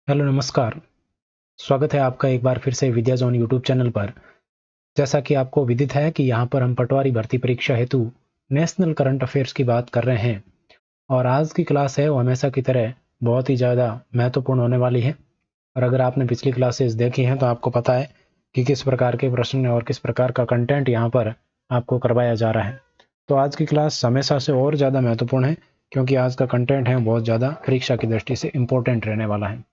Hello नमस्कार। स्वागत है आपका एक बार फिर से विद्या जोन यूट्यूब चैनल पर। जैसा कि आपको विदित है कि यहाँ पर हम पटवारी भर्ती परीक्षा हेतु नेशनल करंट अफेयर्स की बात कर रहे हैं और आज की क्लास है वो हमेशा की तरह बहुत ही ज़्यादा महत्वपूर्ण होने वाली है। और अगर आपने पिछली क्लासेस देखी हैं तो आपको पता है कि किस प्रकार के प्रश्न और किस प्रकार का कंटेंट यहाँ पर आपको करवाया जा रहा है। तो आज की क्लास हमेशा से और ज़्यादा महत्वपूर्ण है क्योंकि आज का कंटेंट है बहुत ज़्यादा परीक्षा की दृष्टि से इम्पोर्टेंट रहने वाला है।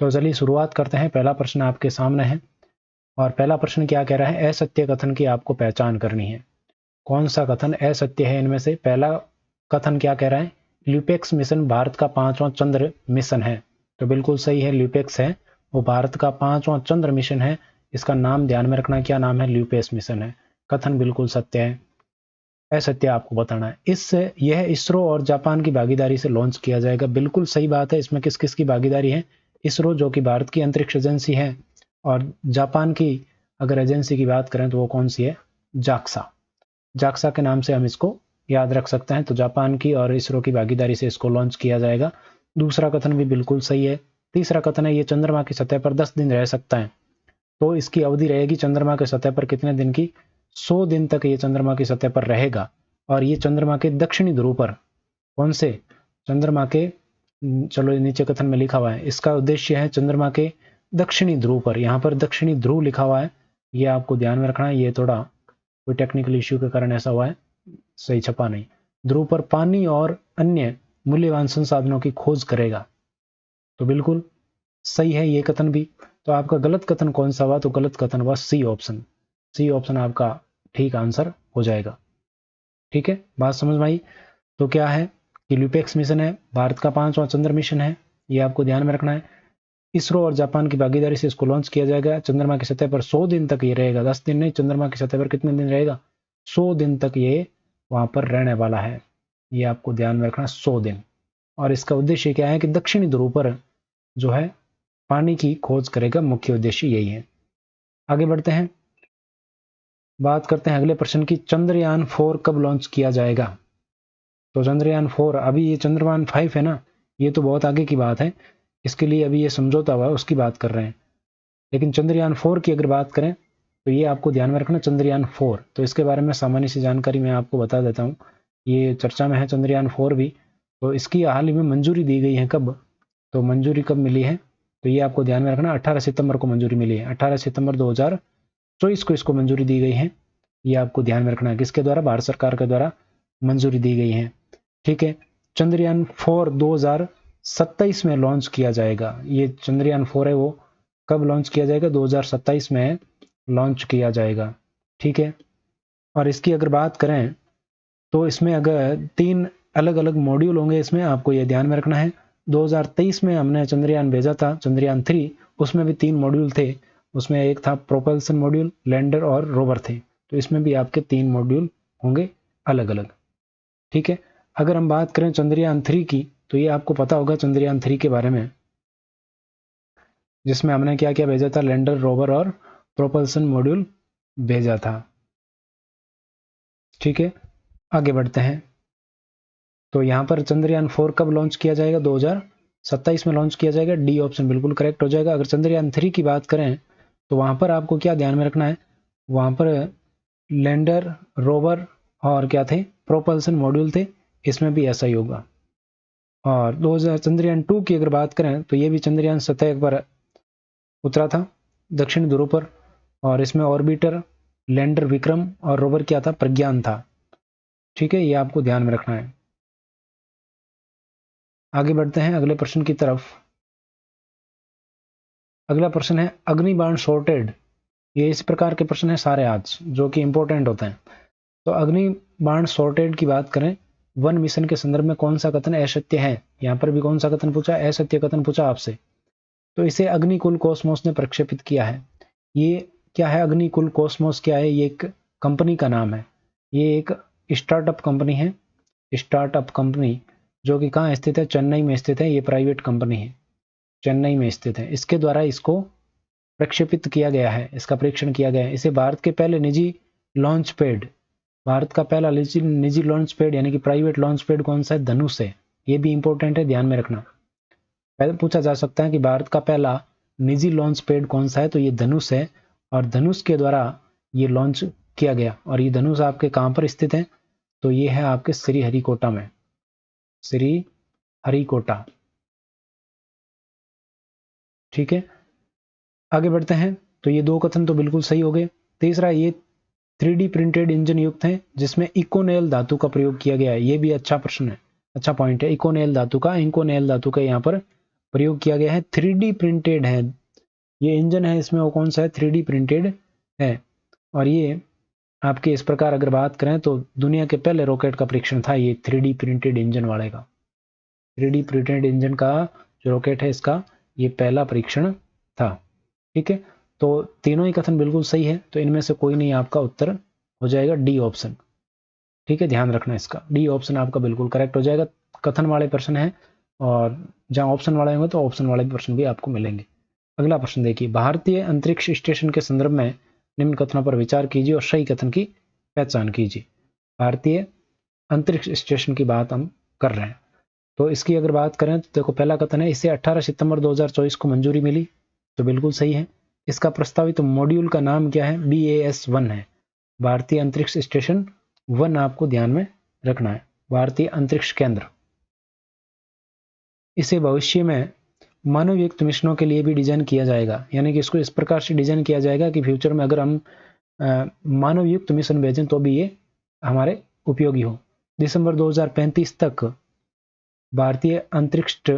तो चलिए शुरुआत करते हैं। पहला प्रश्न आपके सामने है और पहला प्रश्न क्या कह रहा है, असत्य कथन की आपको पहचान करनी है। कौन सा कथन असत्य है इनमें से? पहला कथन क्या कह रहा है, ल्यूपेक्स मिशन भारत का 5वां चंद्र मिशन है। तो बिल्कुल सही है, ल्यूपेक्स है वो भारत का 5वां चंद्र मिशन है। इसका नाम ध्यान में रखना, क्या नाम है? ल्यूपेक्स मिशन है। कथन बिल्कुल सत्य है। असत्य आपको बताना है। इससे यह इसरो और जापान की भागीदारी से लॉन्च किया जाएगा। बिल्कुल सही बात है। इसमें किस किस की भागीदारी है? इसरो जो कि भारत की अंतरिक्ष एजेंसी है, और जापान की अगर एजेंसी की बात करें तो वो कौन सी है? जाक्सा। जाक्सा के नाम से हम इसको याद रख सकते हैं। तो जापान की और इसरो की भागीदारी से इसको लॉन्च किया जाएगा। दूसरा कथन भी बिल्कुल सही है। तीसरा कथन है, ये चंद्रमा की सतह पर 10 दिन रह सकता है। तो इसकी अवधि रहेगी चंद्रमा की सतह पर कितने दिन की? 100 दिन तक ये चंद्रमा की सतह पर रहेगा। और ये चंद्रमा के दक्षिणी ध्रुव पर, कौन से? चंद्रमा के, चलो नीचे कथन में लिखा हुआ है, इसका उद्देश्य है चंद्रमा के दक्षिणी ध्रुव पर। यहाँ पर दक्षिणी ध्रुव लिखा हुआ है, ये आपको ध्यान में रखना है। ये थोड़ा कोई टेक्निकल इश्यू के कारण ऐसा हुआ है, सही छपा नहीं। ध्रुव पर पानी और अन्य मूल्यवान संसाधनों की खोज करेगा। तो बिल्कुल सही है ये कथन भी। तो आपका गलत कथन कौन सा हुआ? तो गलत कथन हुआ सी ऑप्शन। सी ऑप्शन आपका ठीक आंसर हो जाएगा। ठीक है, बात समझ में आई? तो क्या है कि ल्यूपेक्स मिशन है, भारत का 5वां चंद्र मिशन है, ये आपको ध्यान में रखना है। इसरो और जापान की भागीदारी से इसको लॉन्च किया जाएगा। चंद्रमा की सतह पर 100 दिन तक ये रहेगा। 10 दिन नहीं, चंद्रमा की सतह पर कितने दिन रहेगा? 100 दिन तक ये वहां पर रहने वाला है। ये आपको ध्यान में रखना, 100 दिन। और इसका उद्देश्य क्या है कि दक्षिणी ध्रुव पर जो है पानी की खोज करेगा। मुख्य उद्देश्य यही है। आगे बढ़ते हैं, बात करते हैं अगले प्रश्न की। चंद्रयान 4 कब लॉन्च किया जाएगा? तो चंद्रयान 4, अभी ये चंद्रयान 5 है ना, ये तो बहुत आगे की बात है। इसके लिए अभी ये समझौता हुआ है, उसकी बात कर रहे हैं। लेकिन चंद्रयान 4 की अगर बात करें तो ये आपको ध्यान में रखना, चंद्रयान 4। तो इसके बारे में सामान्य सी जानकारी मैं आपको बता देता हूँ। ये चर्चा में है चंद्रयान 4 भी। तो इसकी हाल ही में मंजूरी दी गई है। कब? तो मंजूरी कब मिली है? तो ये आपको ध्यान में रखना, 18 सितंबर को मंजूरी मिली है। 18 सितंबर 2024 को इसको मंजूरी दी गई है। ये आपको ध्यान में रखना है, किसके द्वारा? भारत सरकार के द्वारा मंजूरी दी गई है। ठीक है, चंद्रयान 4 2027 में लॉन्च किया जाएगा। ये चंद्रयान 4 है वो कब लॉन्च किया जाएगा? 2027 में लॉन्च किया जाएगा। ठीक है, और इसकी अगर बात करें तो इसमें अगर 3 अलग अलग मॉड्यूल होंगे, इसमें आपको ये ध्यान में रखना है। 2023 में हमने चंद्रयान भेजा था, चंद्रयान 3, उसमें भी 3 मॉड्यूल थे। उसमें एक था प्रोपल्सन मॉड्यूल, लैंडर और रोवर थे। तो इसमें भी आपके 3 मॉड्यूल होंगे अलग अलग। ठीक है, अगर हम बात करें चंद्रयान 3 की, तो ये आपको पता होगा चंद्रयान 3 के बारे में, जिसमें हमने क्या क्या भेजा था? लैंडर, रोवर और प्रोपल्सन मॉड्यूल भेजा था। ठीक है, आगे बढ़ते हैं। तो यहाँ पर चंद्रयान 4 कब लॉन्च किया जाएगा? 2027 में लॉन्च किया जाएगा। डी ऑप्शन बिल्कुल करेक्ट हो जाएगा। अगर चंद्रयान 3 की बात करें तो वहां पर आपको क्या ध्यान में रखना है? वहां पर लैंडर, रोवर और क्या थे? प्रोपल्सन मॉड्यूल थे। इसमें भी ऐसा ही होगा। और 2000 चंद्रयान 2 की अगर बात करें तो ये भी चंद्रयान सतह पर उतरा था, दक्षिण ध्रुव पर। और इसमें ऑर्बिटर, लैंडर विक्रम और रोवर क्या था? प्रज्ञान था। ठीक है, ये आपको ध्यान में रखना है। आगे बढ़ते हैं अगले प्रश्न की तरफ। अगला प्रश्न है अग्निबाण सॉर्टेड। ये इस प्रकार के प्रश्न है सारे आज, जो कि इंपॉर्टेंट होते हैं। तो अग्निबाण सॉर्टेड की बात करें, वन मिशन के संदर्भ में कौन सा कथन असत्य है? यहाँ पर भी कौन सा कथन पूछा? असत्य कथन पूछा आपसे। तो इसे अग्निकुल कॉस्मोस ने प्रक्षेपित किया है। ये क्या है? अग्निकुल कॉस्मोस क्या है? ये एक कंपनी का नाम है। ये एक स्टार्टअप कंपनी है। स्टार्टअप कंपनी जो कि कहाँ स्थित है? चेन्नई में स्थित है। ये प्राइवेट कंपनी है, चेन्नई में स्थित है। इसके द्वारा इसको प्रक्षेपित किया गया है, इसका परीक्षण किया गया है। इसे भारत के पहले निजी लॉन्च पैड, भारत का पहला निजी लॉन्च पैड यानी कि प्राइवेट लॉन्च पैड कौन सा है? धनुष है। ये भी इंपॉर्टेंट है, ध्यान में रखना। पूछा जा सकता है कि भारत का पहला निजी लॉन्च पैड कौन सा है, तो ये धनुष है, और धनुष के द्वारा ये लॉन्च किया गया। और ये धनुष आपके कहाँ पर स्थित है, तो ये है आपके श्रीहरिकोटा में, श्रीहरिकोटा। ठीक है, आगे बढ़ते हैं। तो ये दो कथन तो बिल्कुल सही हो गए। तीसरा, ये 3D प्रिंटेड इंजन युक्त है जिसमें इकोनेल धातु का प्रयोग किया गया है। ये भी अच्छा प्रश्न है, अच्छा पॉइंट है। इकोनेल धातु का यहाँ पर प्रयोग किया गया है। 3D प्रिंटेड है ये इंजन है, इसमें वो कौन सा है, 3D प्रिंटेड है। और ये आपके इस प्रकार अगर बात करें तो दुनिया के पहले रॉकेट का परीक्षण था ये 3D प्रिंटेड इंजन वाले का। 3D प्रिंटेड इंजन का जो रॉकेट है इसका ये पहला परीक्षण था। ठीक है, तो तीनों ही कथन बिल्कुल सही है, तो इनमें से कोई नहीं आपका उत्तर हो जाएगा डी ऑप्शन। ठीक है, ध्यान रखना इसका, डी ऑप्शन आपका बिल्कुल करेक्ट हो जाएगा। कथन वाले प्रश्न है, और जहां ऑप्शन वाले होंगे तो ऑप्शन वाले प्रश्न भी आपको मिलेंगे। अगला प्रश्न देखिए, भारतीय अंतरिक्ष स्टेशन के संदर्भ में निम्न कथनों पर विचार कीजिए और सही कथन की पहचान कीजिए। भारतीय अंतरिक्ष स्टेशन की बात हम कर रहे हैं, तो इसकी अगर बात करें तो देखो, पहला कथन है इसे 18 सितंबर 2024 को मंजूरी मिली, तो बिल्कुल सही है। इसका प्रस्तावित मॉड्यूल का नाम क्या है, BAS-1 है, भारतीय अंतरिक्ष स्टेशन 1 आपको ध्यान में रखना है, भारतीय अंतरिक्ष केंद्र। इसे भविष्य में मानव युक्त मिशनों के लिए भी डिजाइन किया जाएगा, यानी कि इसको इस प्रकार से डिजाइन किया जाएगा कि फ्यूचर में अगर हम मानव युक्त मिशन भेजें तो भी ये हमारे उपयोगी हो। दिसंबर 2035 तक भारतीय अंतरिक्ष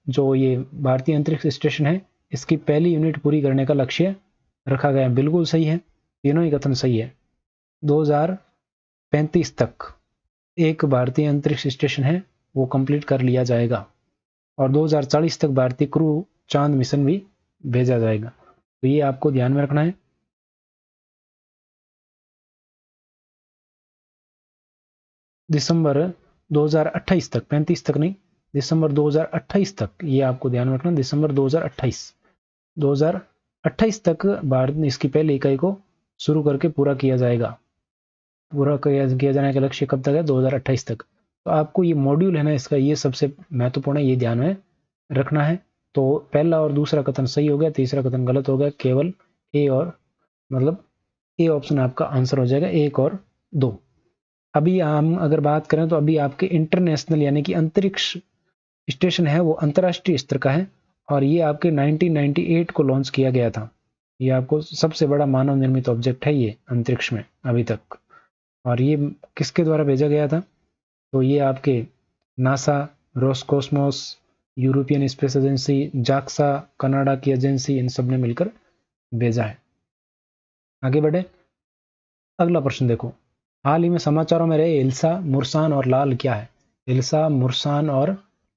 भारतीय अंतरिक्ष स्टेशन है, इसकी पहली यूनिट पूरी करने का लक्ष्य रखा गया। बिल्कुल सही है, तीनों ही कथन सही है। 2035 तक एक भारतीय अंतरिक्ष स्टेशन है वो कंप्लीट कर लिया जाएगा, और 2040 तक भारतीय क्रू चांद मिशन भी भेजा जाएगा, तो ये आपको ध्यान में रखना है। दिसंबर 2028 तक, 35 तक नहीं, दिसंबर 2028 तक, ये आपको ध्यान में रखना, दिसंबर 2028 तक भारत ने इसकी पहली इकाई को शुरू करके पूरा किया जाएगा। पूरा किया जाने का लक्ष्य कब तक है, 2028 तक। तो आपको ये मॉड्यूल है ना इसका, ये सबसे महत्वपूर्ण है, ये ध्यान में रखना है। तो पहला और दूसरा कथन सही हो गया, तीसरा कथन गलत हो गया, केवल ए और मतलब ए ऑप्शन आपका आंसर हो जाएगा, 1 और 2। अभी हम अगर बात करें तो अभी आपके इंटरनेशनल यानी कि अंतरिक्ष स्टेशन है वो अंतर्राष्ट्रीय स्तर का है, और ये आपके 1998 को लॉन्च किया गया था। ये आपको सबसे बड़ा मानव निर्मित ऑब्जेक्ट है ये अंतरिक्ष में अभी तक। और ये किसके द्वारा भेजा गया था, तो ये आपके NASA, Roscosmos, European space agency, JAXA, Canada की एजेंसी, इन सब ने मिलकर भेजा है। आगे बढ़े, अगला प्रश्न देखो, हाल ही में समाचारों में रहे इल्सा, मुर्सान और लाल क्या है। इल्सा, मुर्सान और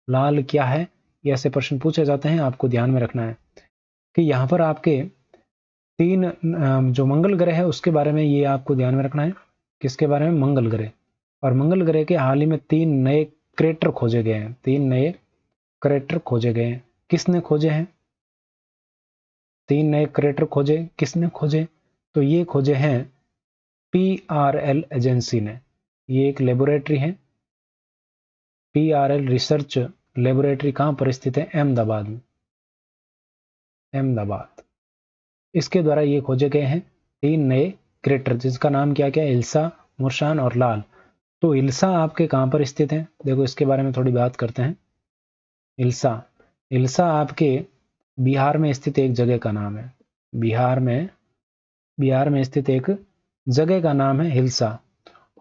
लाल क्या है, ये ऐसे प्रश्न पूछे जाते हैं, आपको ध्यान में रखना है कि यहाँ पर आपके 3 जो मंगल ग्रह है उसके बारे में ये आपको ध्यान में रखना है। किसके बारे में, मंगल ग्रह। और मंगल ग्रह के हाल ही में 3 नए क्रेटर खोजे गए हैं, 3 नए क्रेटर खोजे गए हैं। किसने खोजे हैं, 3 नए क्रेटर खोजे, किसने खोजे, तो ये खोजे हैं PRL एजेंसी ने। ये एक लेबोरेटरी है, PRL रिसर्च लेबोरेटरी कहां पर स्थित है, अहमदाबाद में, अहमदाबाद। इसके द्वारा ये खोजे गए हैं 3 नए क्रेटर, जिसका नाम क्या क्या है, इल्सा, मुर्सान और लाल। तो इल्सा आपके कहां पर स्थित है, देखो इसके बारे में थोड़ी बात करते हैं। इल्सा, इल्सा आपके बिहार में स्थित एक जगह का नाम है, बिहार में स्थित एक जगह का नाम है हिल्सा।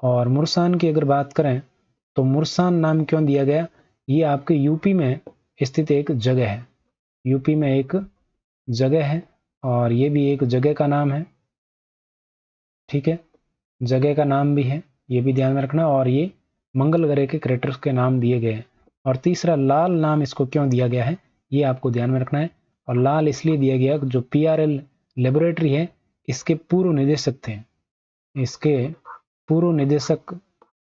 और मुर्सान की अगर बात करें तो मुर्सान नाम क्यों दिया गया, ये आपके यूपी में स्थित एक जगह है, यूपी में एक जगह है, और ये भी एक जगह का नाम है। ठीक है, जगह का नाम भी है, ये भी ध्यान में रखना। और ये मंगल ग्रह के क्रेटर्स के नाम दिए गए हैं। और तीसरा, लाल नाम इसको क्यों दिया गया है, ये आपको ध्यान में रखना है। और लाल इसलिए दिया गया जो PRL लेबोरेटरी है, इसके पूर्व निदेशक थे, इसके पूर्व निदेशक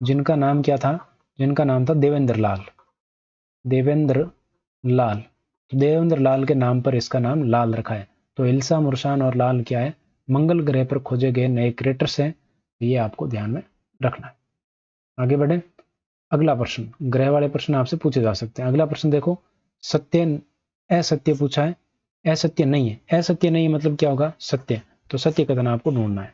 जिनका नाम क्या था, जिनका नाम था देवेंद्र लाल, देवेंद्र लाल। देवेंद्र लाल के नाम पर इसका नाम लाल रखा है। तो इल्सा, मुर्सान और लाल क्या है, मंगल ग्रह पर खोजे गए नए क्रेटर्स हैं, ये आपको ध्यान में रखना है। आगे बढ़े, अगला प्रश्न, ग्रह वाले प्रश्न आपसे पूछे जा सकते हैं। अगला प्रश्न देखो, असत्य पूछा है, असत्य नहीं है। असत्य नहीं मतलब क्या होगा? सत्य। तो सत्य कथन आपको ढूंढना है।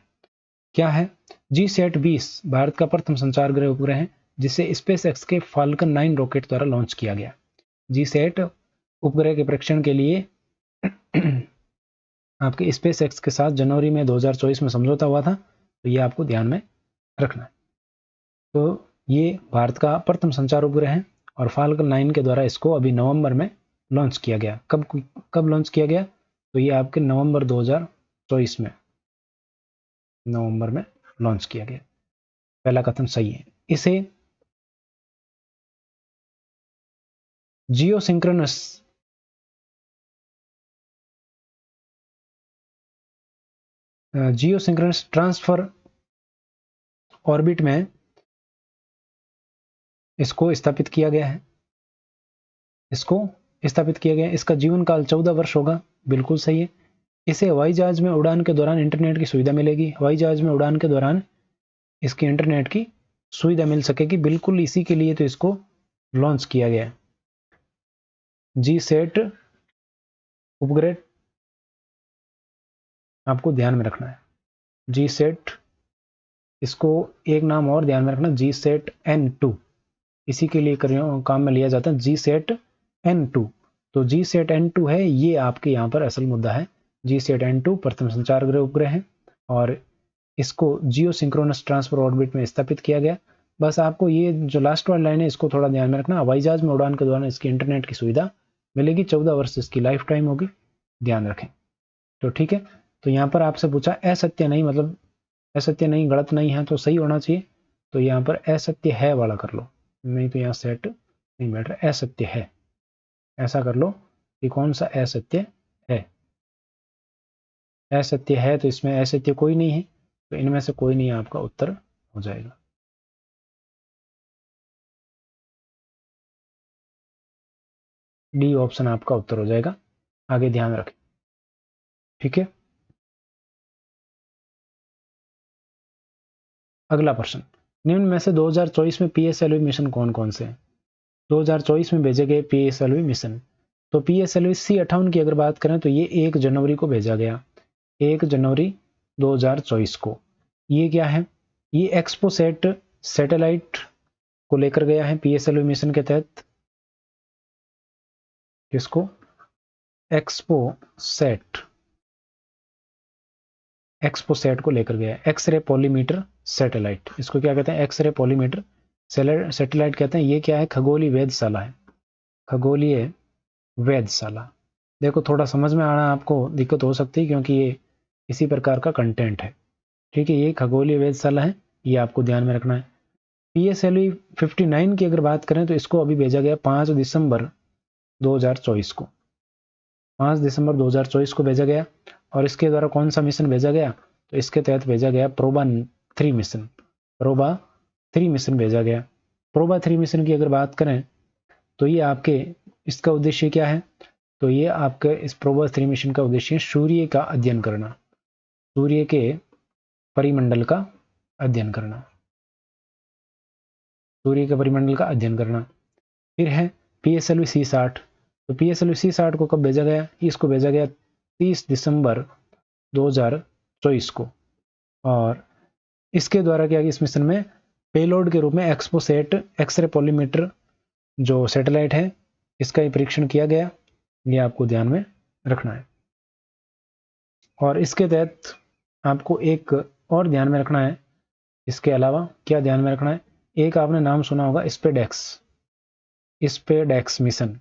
क्या है? जीसैट 20 भारत का प्रथम संचार गृह उपग्रह है जिसे स्पेस एक्स के फाल्कन 9 रॉकेट द्वारा लॉन्च किया गया। जीसैट उपग्रह के परीक्षण के लिए आपके स्पेस एक्स के साथ जनवरी में 2024 में समझौता हुआ था, तो ये आपको ध्यान में रखना है। तो ये भारत का प्रथम संचार उपग्रह है और फाल्कन 9 के द्वारा इसको अभी नवंबर में लॉन्च किया गया। कब लॉन्च किया गया? तो ये आपके नवंबर 2024 में नवंबर में लॉन्च किया गया। पहला कथन सही है। इसे जियोसिंक्रोनस ट्रांसफर ऑर्बिट में इसको स्थापित किया गया है। इसका जीवन काल 14 वर्ष होगा। बिल्कुल सही है। इसे हवाई जहाज में उड़ान के दौरान इंटरनेट की सुविधा मिलेगी। हवाई जहाज में उड़ान के दौरान इसकी इंटरनेट की सुविधा मिल सकेगी। बिल्कुल इसी के लिए तो इसको लॉन्च किया गया है। जीसैट उपग्रह आपको ध्यान में रखना है। जीसैट, इसको एक नाम और ध्यान में रखना, जीसैट N2, इसी के लिए काम में लिया जाता है जीसैट N2। तो जीसैट N2 है ये आपके यहाँ पर असल मुद्दा है। जीसैट N2 प्रथम संचार गृह उपग्रह है और इसको जियो सिंक्रोनस ट्रांसफर ऑर्बिट में स्थापित किया गया। बस आपको ये जो लास्ट वाली लाइन है इसको थोड़ा ध्यान में रखना। हवाई जहाज में उड़ान के दौरान इसकी इंटरनेट की सुविधा मिलेगी। 14 वर्ष इसकी लाइफ टाइम होगी, ध्यान रखें। तो ठीक है, तो यहाँ पर आपसे पूछा असत्य नहीं, मतलब असत्य नहीं, गलत नहीं है तो सही होना चाहिए। तो यहाँ पर असत्य है वाला कर लो, नहीं तो यहाँ सेट नहीं बैठ रहा। असत्य है, ऐसा कर लो कि कौन सा असत्य है। असत्य है तो इसमें असत्य कोई नहीं है, तो इनमें से कोई नहीं आपका उत्तर हो जाएगा। डी ऑप्शन आपका उत्तर हो जाएगा। आगे ध्यान रखें, ठीक है। अगला प्रश्न, निम्न में से 2024 में पीएसएलवी मिशन कौन कौन से हैं? 2024 में भेजे गए पीएसएलवी मिशन, तो पीएसएलवी C58 की अगर बात करें तो ये 1 जनवरी को भेजा गया, 1 जनवरी 2024 को। ये क्या है? ये एक्सपोसैट सैटेलाइट को लेकर गया है पीएसएलवी मिशन के तहत। किसको? एक्सपोसैट को लेकर गया है। एक्सरे पॉलीमीटर सैटेलाइट, इसको क्या कहते हैं? एक्सरे पॉलीमीटर सैटेलाइट कहते हैं। ये क्या है? खगोलीय वेधशाला है, खगोलीय वेधशाला। देखो थोड़ा समझ में आना आपको दिक्कत हो सकती है क्योंकि ये इसी प्रकार का कंटेंट है, ठीक है। ये खगोलीय वेधशाला है, ये आपको ध्यान में रखना है। पीएसएलवी 59 की अगर बात करें तो इसको अभी भेजा गया 5 दिसंबर 2024 को, 5 दिसंबर 2024 को भेजा गया। और इसके द्वारा कौन सा मिशन भेजा गया? तो इसके तहत भेजा गया प्रोबा 3 मिशन, प्रोबा 3 मिशन भेजा गया। प्रोबा 3 मिशन की अगर बात करें तो ये आपके इसका उद्देश्य क्या है? तो ये आपके इस प्रोबा 3 मिशन का उद्देश्य सूर्य का अध्ययन करना, सूर्य के परिमंडल का अध्ययन करना, सूर्य के परिमंडल का अध्ययन करना। फिर है पीएसएलवी C60, तो पीएसएलवी C60 को कब भेजा गया? इसको भेजा गया 30 दिसंबर 2024 को। और इसके द्वारा क्या, इस मिशन में पेलोड के रूप में एक्सपोसैट एक्सरे पॉलीमीटर जो सैटेलाइट है इसका परीक्षण किया गया, ये आपको ध्यान में रखना है। और इसके तहत आपको एक और ध्यान में रखना है, इसके अलावा क्या ध्यान में रखना है? एक आपने नाम सुना होगा स्पेडेक्स, स्पेडेक्स मिशन।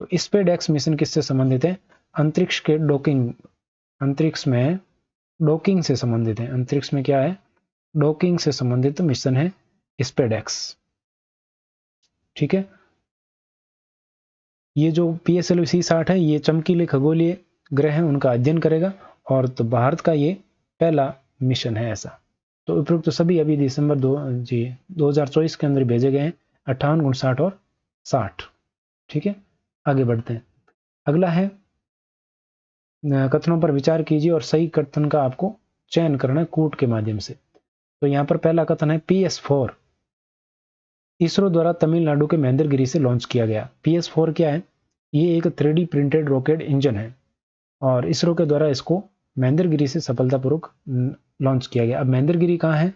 तो स्पेडेक्स मिशन किससे संबंधित है? अंतरिक्ष के डॉकिंग, अंतरिक्ष में डॉकिंग से संबंधित है। अंतरिक्ष में क्या है? डॉकिंग से संबंधित मिशन है स्पेडेक्स, ठीक है। ये जो पीएसएलवी C60 है ये चमकीले खगोलीय ग्रह हैं उनका अध्ययन करेगा और तो भारत का ये पहला मिशन है ऐसा। तो उपयुक्त तो सभी अभी दिसंबर 2024 के अंदर भेजे गए हैं, 58, 59 और 60, ठीक है। आगे बढ़ते हैं। अगला है कथनों पर विचार कीजिए और सही कथन का आपको चयन करना है कूट के माध्यम से। तो यहाँ पर पहला कथन है PS4 इसरो द्वारा तमिलनाडु के महेंद्रगिरी से लॉन्च किया गया। PS4 क्या है? ये एक 3D प्रिंटेड रॉकेट इंजन है और इसरो के द्वारा इसको महेंद्रगिरी से सफलतापूर्वक लॉन्च किया गया। अब महेंद्रगिरी कहाँ है?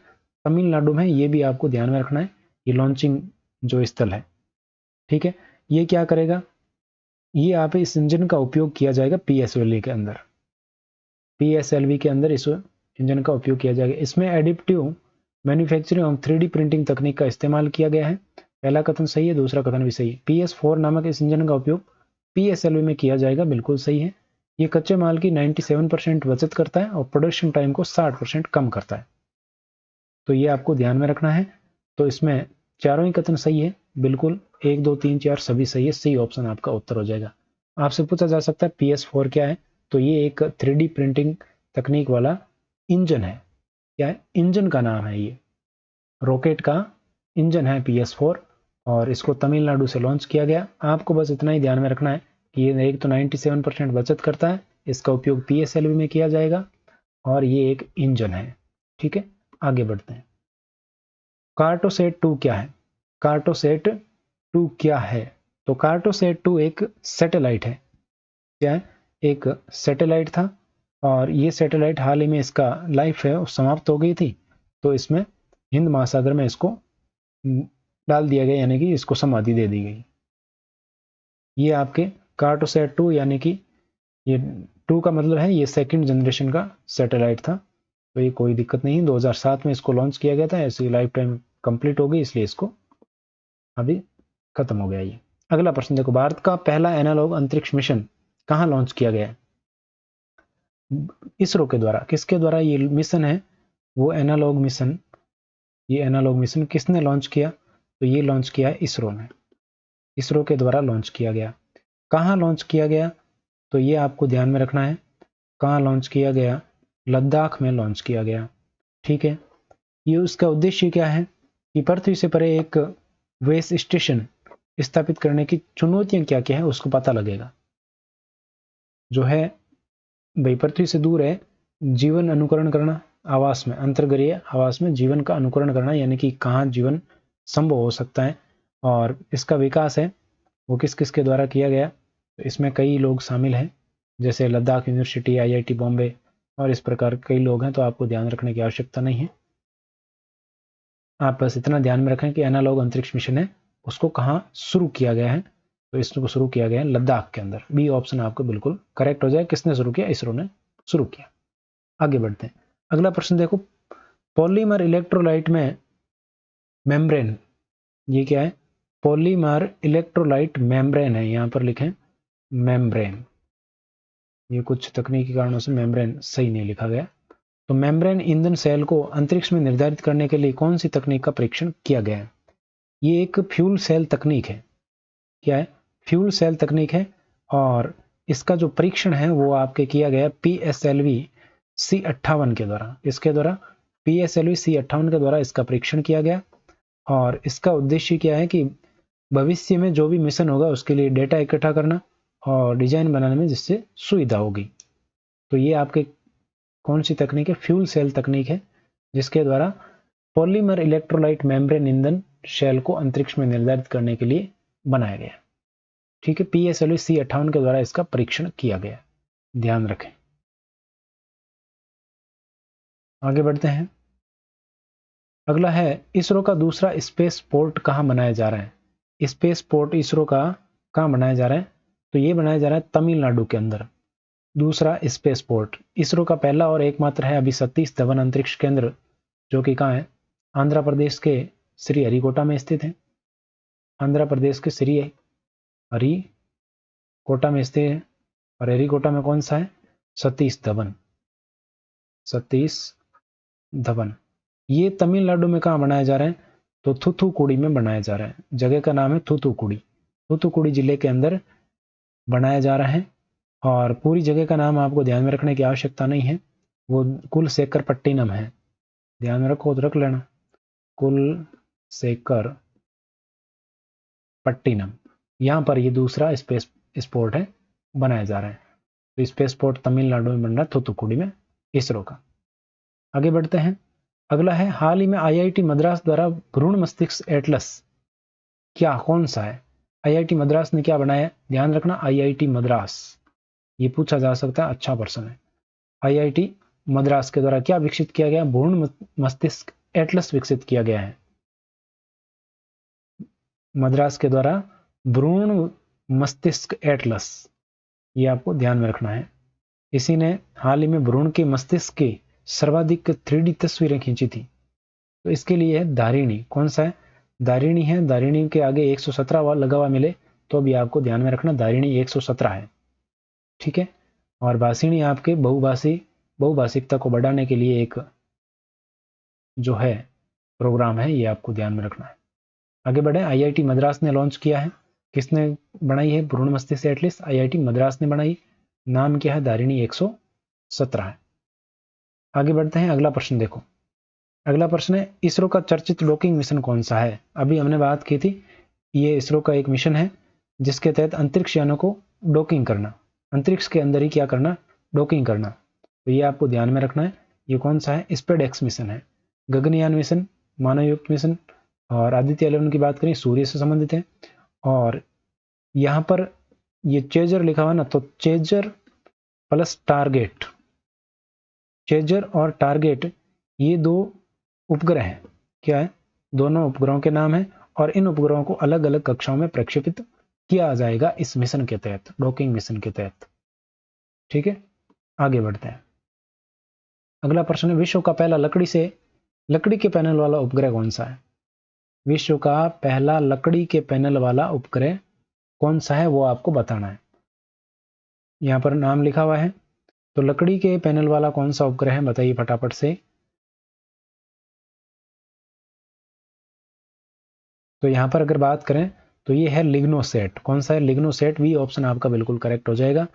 तमिलनाडु में। ये भी आपको ध्यान में रखना है, ये लॉन्चिंग जो स्थल है। ठीक है, ये क्या करेगा? ये आप इस इंजन का उपयोग किया जाएगा पीएसएलवी के अंदर। पीएसएलवी के अंदर इस इंजन का उपयोग किया जाएगा। इसमें एडिप्टिव मैन्युफैक्चरिंग और 3D प्रिंटिंग तकनीक का इस्तेमाल किया गया है। पहला कथन सही है, दूसरा कथन भी सही है। PS4 नामक इस इंजन का उपयोग पीएसएलवी में किया जाएगा, बिल्कुल सही है। ये कच्चे माल की 97% बचत करता है और प्रोडक्शन टाइम को 60% कम करता है। तो ये आपको ध्यान में रखना है। तो इसमें चारों ही कथन सही है, बिल्कुल 1 2 3 4 सभी सही है। सी ऑप्शन आपका उत्तर हो जाएगा। आपसे पूछा जा सकता है PS4 क्या है? तो ये एक 3D प्रिंटिंग तकनीक वाला इंजन है। क्या है? इंजन का नाम है। ये रॉकेट का इंजन है PS4 और इसको तमिलनाडु से लॉन्च किया गया। आपको बस इतना ही ध्यान में रखना है कि ये एक तो 97% बचत करता है, इसका उपयोग पीएसएलवी में किया जाएगा और ये एक इंजन है। ठीक है, आगे बढ़ते हैं। कार्टोसैट 2 क्या है? कार्टोसैट 2 क्या है? तो कार्टोसैट 2 एक सैटेलाइट है। क्या है? एक सैटेलाइट था और ये सैटेलाइट हाल ही में इसका लाइफ है वो समाप्त हो गई थी, तो इसमें हिंद महासागर में इसको डाल दिया गया, यानी कि इसको समाधि दे दी गई। ये आपके कार्टोसैट 2, यानी कि ये 2 का मतलब है ये सेकंड जनरेशन का सैटेलाइट था। तो ये कोई दिक्कत नहीं, 2007 में इसको लॉन्च किया गया था, ऐसी लाइफ टाइम कंप्लीट हो गई, इसलिए इसको अभी खत्म हो गया ये। अगला प्रश्न देखो, भारत का पहला एनालॉग अंतरिक्ष मिशन कहाँ लॉन्च किया गया है? इसरो के द्वारा। किसके द्वारा ये मिशन है? वो एनालॉग मिशन। ये एनालॉग मिशन किसने लॉन्च किया? तो ये लॉन्च किया है इसरो ने। इसरो के द्वारा लॉन्च किया गया। कहाँ लॉन्च किया गया? तो ये आपको ध्यान में रखना है। कहाँ लॉन्च किया गया? लद्दाख में लॉन्च किया गया। ठीक है, ये उसका उद्देश्य क्या है कि पृथ्वी से परे एक बेस स्टेशन स्थापित करने की चुनौतियां क्या क्या है उसको पता लगेगा। जो है भाई पृथ्वी से दूर है, जीवन अनुकरण करना, आवास में, अंतर्ग्रहीय आवास में जीवन का अनुकरण करना, यानी कि कहाँ जीवन संभव हो सकता है और इसका विकास है वो किस किस के द्वारा किया गया। तो इसमें कई लोग शामिल हैं, जैसे लद्दाख यूनिवर्सिटी, आईआईटी बॉम्बे और इस प्रकार कई लोग हैं, तो आपको ध्यान रखने की आवश्यकता नहीं है। आप बस इतना ध्यान में रखें कि एनालॉग अंतरिक्ष मिशन है उसको कहाँ शुरू किया गया है। तो इसको शुरू किया गया है लद्दाख के अंदर। बी ऑप्शन आपको बिल्कुल करेक्ट हो जाए। किसने शुरू किया? इसरो ने शुरू किया। आगे बढ़ते हैं। अगला प्रश्न देखो, पॉलीमर इलेक्ट्रोलाइट में मेम्ब्रेन, ये क्या है? पॉलीमर इलेक्ट्रोलाइट मेम्ब्रेन है, यहां पर लिखें मेम्ब्रेन। ये कुछ तकनीकी कारणों से मेम्ब्रेन सही नहीं लिखा गया। तो मेम्ब्रेन ईंधन सेल को अंतरिक्ष में निर्धारित करने के लिए कौन सी तकनीक का परीक्षण किया गया है? ये एक फ्यूल सेल तकनीक है। क्या है? फ्यूल सेल तकनीक है और इसका जो परीक्षण है वो आपके किया गया PSLV C58 के द्वारा। इसके द्वारा PSLV C58 के द्वारा इसका परीक्षण किया गया और इसका उद्देश्य क्या है कि भविष्य में जो भी मिशन होगा उसके लिए डेटा इकट्ठा करना और डिजाइन बनाने में जिससे सुविधा होगी। तो ये आपके कौन सी तकनीक है? फ्यूल सेल तकनीक है, जिसके द्वारा पॉलीमर इलेक्ट्रोलाइट मेम्ब्रेन ईंधन शेल को अंतरिक्ष में निर्धारित करने के लिए बनाया गया। ठीक है, PSLV C58 के द्वारा इसका परीक्षण किया गया, ध्यान रखें। आगे बढ़ते हैं। अगला है, इसरो का दूसरा स्पेस पोर्ट कहां बनाया जा रहा है? स्पेस पोर्ट इसरो का कहां बनाया जा रहा है? तो ये बनाया जा रहा है तमिलनाडु के अंदर। दूसरा स्पेस पोर्ट इसरो का पहला और एकमात्र है अभी सतीश धवन अंतरिक्ष केंद्र, जो कि कहाँ है? आंध्र प्रदेश के श्रीहरिकोटा में स्थित है। आंध्र प्रदेश के श्रीहरिकोटा में स्थित है और हरिकोटा में कौन सा है? सतीश धवन। सतीश धवन। ये तमिलनाडु में कहाँ बनाया जा रहा है? तो थूथुकुड़ी में बनाया जा रहा है। जगह का नाम है थूथुकुड़ी। थूथुकुड़ी जिले के अंदर बनाया जा रहा है और पूरी जगह का नाम आपको ध्यान में रखने की आवश्यकता नहीं है, वो कुलशेखरपट्टिनम है। ध्यान में रखो तो रख लेना, कुलशेखरपट्टिनम। यहाँ पर ये दूसरा स्पेस स्पोर्ट है बनाया जा रहा है। तो स्पेस पोर्ट तमिलनाडु में बन रहा है, थूथुकुड़ी में, इसरो का। आगे बढ़ते हैं। अगला है, हाल ही में IIT मद्रास द्वारा भ्रूण मस्तिष्क एटलस क्या कौन सा है? आईआईटी मद्रास ने क्या बनाया? ध्यान रखना, आईआईटी मद्रास, ये पूछा जा सकता है, अच्छा प्रश्न है। आईआईटी मद्रास के द्वारा क्या विकसित किया गया? भ्रूण मस्तिष्क एटलस विकसित किया गया है। मद्रास के द्वारा भ्रूण मस्तिष्क एटलस, ये आपको ध्यान में रखना है। इसी ने हाल ही में भ्रूण के मस्तिष्क की सर्वाधिक 3D तस्वीरें खींची थी। तो इसके लिए है दारिणी, कौन सा है? दारिणी है। दारिणी के आगे 117 लगा हुआ मिले तो भी आपको ध्यान में रखना, दारिणी 117 है, ठीक है। और भाषिणी आपके बहुभाषिकता को बढ़ाने के लिए एक जो है प्रोग्राम है, ये आपको ध्यान में रखना है। आगे बढ़े, आईआईटी मद्रास ने लॉन्च किया है। किसने बनाई है भ्रूण मस्तिष्क एटलस? आईआईटी मद्रास ने बनाई। नाम क्या है? दारिणी 117 है। आगे बढ़ते हैं, अगला प्रश्न देखो। अगला प्रश्न है, इसरो का चर्चित डॉकिंग मिशन कौन सा है? अभी हमने बात की थी, ये इसरो का एक मिशन है जिसके तहत अंतरिक्ष यानों को डॉकिंग करना, अंतरिक्ष के अंदर ही क्या करना? डॉकिंग करना। तो ये आपको ध्यान में रखना है। ये कौन सा है? स्पेडएक्स मिशन है। गगनयान मिशन, मानवयुक्त मिशन, और आदित्य 11 की बात करें सूर्य से संबंधित है। और यहां पर ये चेजर लिखा हुआ ना, तो चेजर प्लस टारगेट, चेजर और टारगेट ये दो उपग्रह हैं। क्या है? दोनों उपग्रहों के नाम है और इन उपग्रहों को अलग अलग कक्षाओं में प्रक्षेपित किया जाएगा इस मिशन के तहत, डॉकिंग मिशन के तहत, ठीक है। आगे बढ़ते हैं, अगला प्रश्न है, विश्व का पहला लकड़ी के पैनल वाला उपग्रह कौन सा है? विश्व का पहला लकड़ी के पैनल वाला उपग्रह कौन सा है वो आपको बताना है। यहां पर नाम लिखा हुआ है, तो लकड़ी के पैनल वाला कौन सा उपग्रह है बताइए फटाफट से। तो यहां पर अगर बात करें तो ये है लिग्नोसेट। कौन सा है? लिग्नोसेट। बी ऑप्शन आपका बिल्कुल करेक्ट हो जाएगा,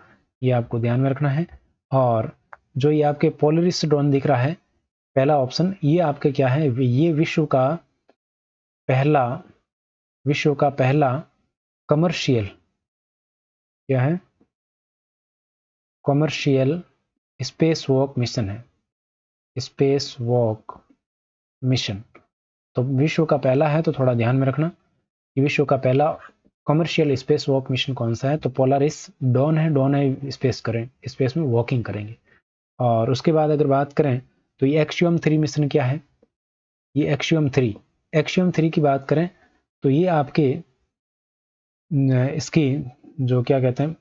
ये आपको ध्यान में रखना है। और जो ये आपके पोलरिस ड्रोन दिख रहा है, पहला ऑप्शन, ये आपके क्या है? ये विश्व का पहला कमर्शियल, क्या है? कमर्शियल स्पेस वॉक मिशन है, स्पेस वॉक मिशन। तो विश्व का पहला है, तो थोड़ा ध्यान में रखना कि विश्व का पहला कमर्शियल स्पेस वॉक मिशन कौन सा है? तो पोलारिस डॉन है। डॉन है स्पेस में वॉकिंग करेंगे। और उसके बाद अगर बात करें तो ये एक्सियम 3 मिशन क्या है? ये एक्सियम 3 की बात करें तो ये आपके इसकी जो क्या कहते हैं,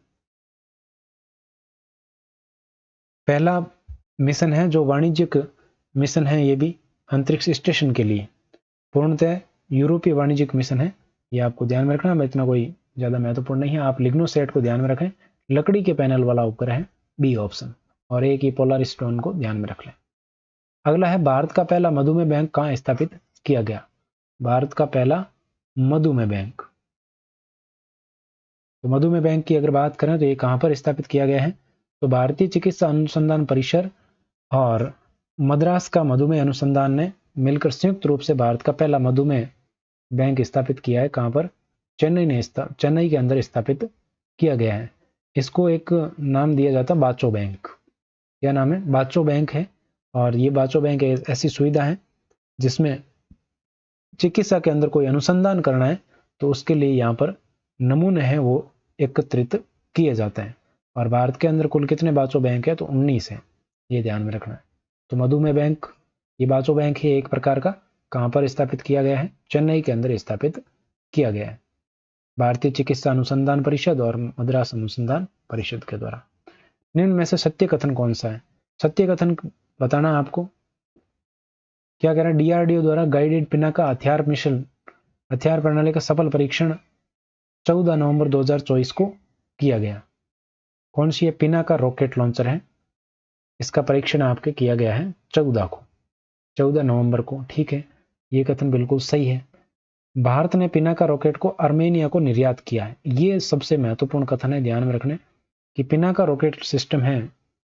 पहला मिशन है जो वाणिज्यिक मिशन है, ये भी अंतरिक्ष स्टेशन के लिए पूर्णतः यूरोपीय वाणिज्यिक मिशन है, ये आपको ध्यान में रखना। इतना कोई ज्यादा महत्वपूर्ण नहीं है, आप लिग्नोसेट को ध्यान में रखें। लकड़ी के पैनल वाला उपग्रह है, बी ऑप्शन। और एक ही पोलारिस ड्रोन को ध्यान में रख लें। अगला है, भारत का पहला मधुमेह बैंक कहां स्थापित किया गया? भारत का पहला मधुमेह बैंक, तो मधुमेह बैंक की अगर बात करें तो ये कहां पर स्थापित किया गया है? तो भारतीय चिकित्सा अनुसंधान परिषद और मद्रास का मधुमेह अनुसंधान ने मिलकर संयुक्त रूप से भारत का पहला मधुमेह बैंक स्थापित किया है। कहां पर? चेन्नई के अंदर स्थापित किया गया है। इसको एक नाम दिया जाता है बाचो बैंक। क्या नाम है? बाचो बैंक है। और ये बाचो बैंक ऐसी सुविधा है जिसमें चिकित्सा के अंदर कोई अनुसंधान करना है तो उसके लिए यहाँ पर नमूने हैं वो एकत्रित किए जाते हैं। और भारत के अंदर कुल कितने बाचो बैंक है? तो 19 है, ये ध्यान में रखना है। तो मधुमेह बैंक, ये बाचो बैंक है एक प्रकार का। कहां पर स्थापित किया गया है? चेन्नई के अंदर स्थापित किया गया है, भारतीय चिकित्सा अनुसंधान परिषद और मद्रास अनुसंधान परिषद के द्वारा। निम्न में से सत्य कथन कौन सा है? सत्य कथन बताना आपको। क्या कह रहा है? डीआरडीओ द्वारा गाइडेड पिनाका हथियार प्रणाली का सफल परीक्षण 14 नवंबर 2024 को किया गया। कौन सी है? पिनाका रॉकेट लॉन्चर है, इसका परीक्षण आपके किया गया है 14 नवंबर को, ठीक है। ये कथन बिल्कुल सही है। भारत ने पिनाका रॉकेट को आर्मेनिया को निर्यात किया है, ये सबसे महत्वपूर्ण कथन है, ध्यान में रखने कि पिनाका रॉकेट सिस्टम है,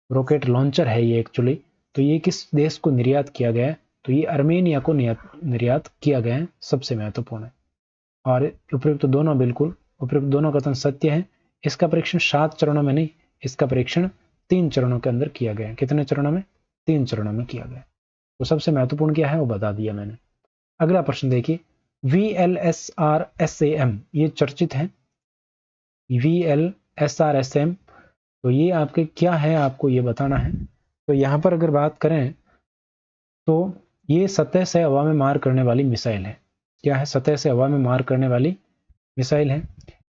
रॉकेट लॉन्चर है ये एक्चुअली, तो ये किस देश को निर्यात किया गया है? तो ये आर्मेनिया को निर्यात किया गया है, सबसे महत्वपूर्ण है। और उपयुक्त दोनों कथन सत्य है। इसका परीक्षण 7 चरणों में नहीं, इसका परीक्षण 3 चरणों के अंदर किया गया है। कितने चरणों में? 3 चरणों में किया गया। तो सबसे महत्वपूर्ण क्या है वो बता दिया मैंने। अगला प्रश्न देखिए, VLSRSAM ये चर्चित है, VLSRSM, तो ये आपके क्या है आपको ये बताना है। तो यहाँ पर अगर बात करें तो ये सतह से हवा में मार करने वाली मिसाइल है। क्या है? सतह से हवा में मार करने वाली मिसाइल है।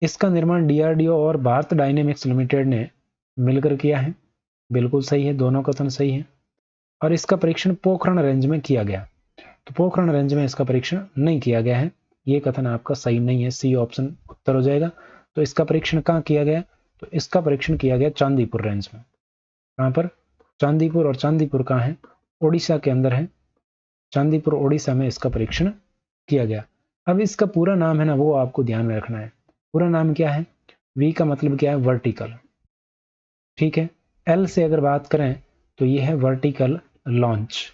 इसका निर्माण DRDO और भारत डायनेमिक्स लिमिटेड ने मिलकर किया है। बिल्कुल सही है, दोनों कथन सही है। और इसका परीक्षण पोखरण रेंज में किया गया, तो पोखरण रेंज में इसका परीक्षण नहीं किया गया है, ये कथन आपका सही नहीं है, सी ऑप्शन उत्तर हो जाएगा। तो इसका परीक्षण कहाँ किया गया? तो इसका परीक्षण किया गया चांदीपुर रेंज में। कहाँ पर? चांदीपुर। और चांदीपुर कहाँ है? ओडिशा के अंदर है। चांदीपुर ओडिशा में इसका परीक्षण किया गया। अब इसका पूरा नाम है ना, वो आपको ध्यान में रखना है। पूरा नाम क्या है? वी का मतलब क्या है? वर्टिकल। ठीक है। एल से अगर बात करें तो ये है वर्टिकल लॉन्च।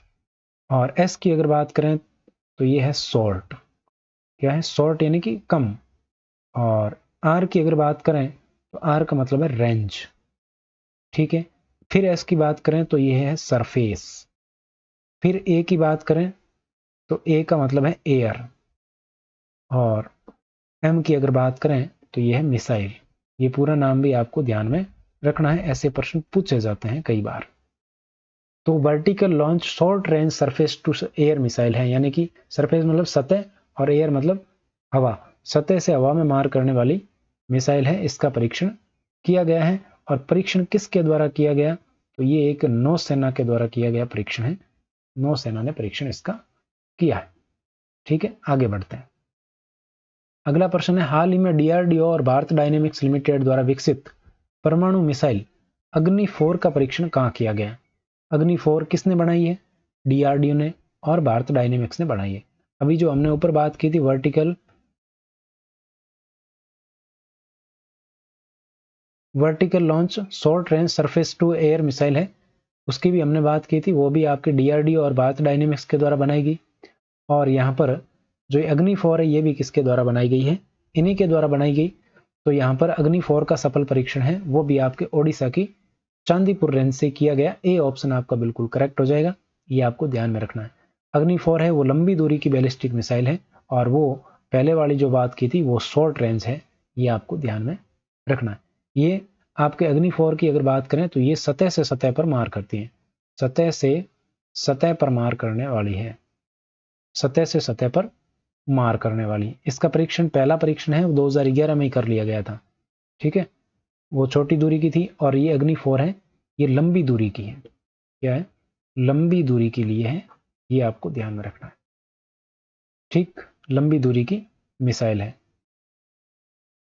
और एस की अगर बात करें तो ये है शॉर्ट। क्या है? शॉर्ट यानी कि कम। और आर की अगर बात करें तो आर का मतलब है रेंज। ठीक है। फिर एस की बात करें तो ये है सरफेस। फिर ए की बात करें तो ए का मतलब है एयर। और एम की अगर बात करें तो ये है मिसाइल। ये पूरा नाम भी आपको ध्यान में रखना है, ऐसे प्रश्न पूछे जाते हैं कई बार। तो vertical launch short range surface to air missile है, यानी कि सरफेस मतलब सतह और एयर मतलब हवा, सतह से हवा में मार करने वाली मिसाइल है। इसका परीक्षण किया गया है। और परीक्षण किसके द्वारा किया गया? तो ये एक नौसेना के द्वारा किया गया परीक्षण है। नौसेना ने परीक्षण इसका किया है। ठीक है, आगे बढ़ते हैं। अगला प्रश्न है, हाल ही में DRDO और भारत डायनेमिक्स लिमिटेड द्वारा विकसित परमाणु मिसाइल अग्नि 4 का परीक्षण कहाँ किया गया? अग्नि 4 किसने बनाई है? DRDO ने और भारत डायनेमिक्स ने बनाई है। अभी जो हमने ऊपर बात की थी vertical launch short range surface to air missile है, उसकी भी हमने बात की थी, वो भी आपके DRDO और भारत डायनेमिक्स के द्वारा बनाई गई। और यहाँ पर जो अग्नि 4 है ये भी किसके द्वारा बनाई गई है? इन्हीं के द्वारा बनाई गई। तो यहाँ पर अग्नि 4 का सफल परीक्षण है वो भी आपके ओडिशा की चांदीपुर रेंज से किया गया। ए ऑप्शन आपका बिल्कुल करेक्ट हो जाएगा, ये आपको ध्यान में रखना है। अग्नि 4 है वो लंबी दूरी की बैलिस्टिक मिसाइल है, और वो पहले वाली जो बात की थी वो शॉर्ट रेंज है, ये आपको ध्यान में रखना है। ये आपके अग्नि 4 की अगर बात करें तो ये सतह से सतह पर मार करती है, सतह से सतह पर मार करने वाली है, सतह से सतह पर मार करने वाली। इसका परीक्षण पहला परीक्षण है वो 2011 में ही कर लिया गया था। ठीक है, वो छोटी दूरी की थी। और ये अग्नि 4 है ये लंबी दूरी की है। क्या है? लंबी दूरी के लिए है, ये आपको ध्यान में रखना है। ठीक, लंबी दूरी की मिसाइल है।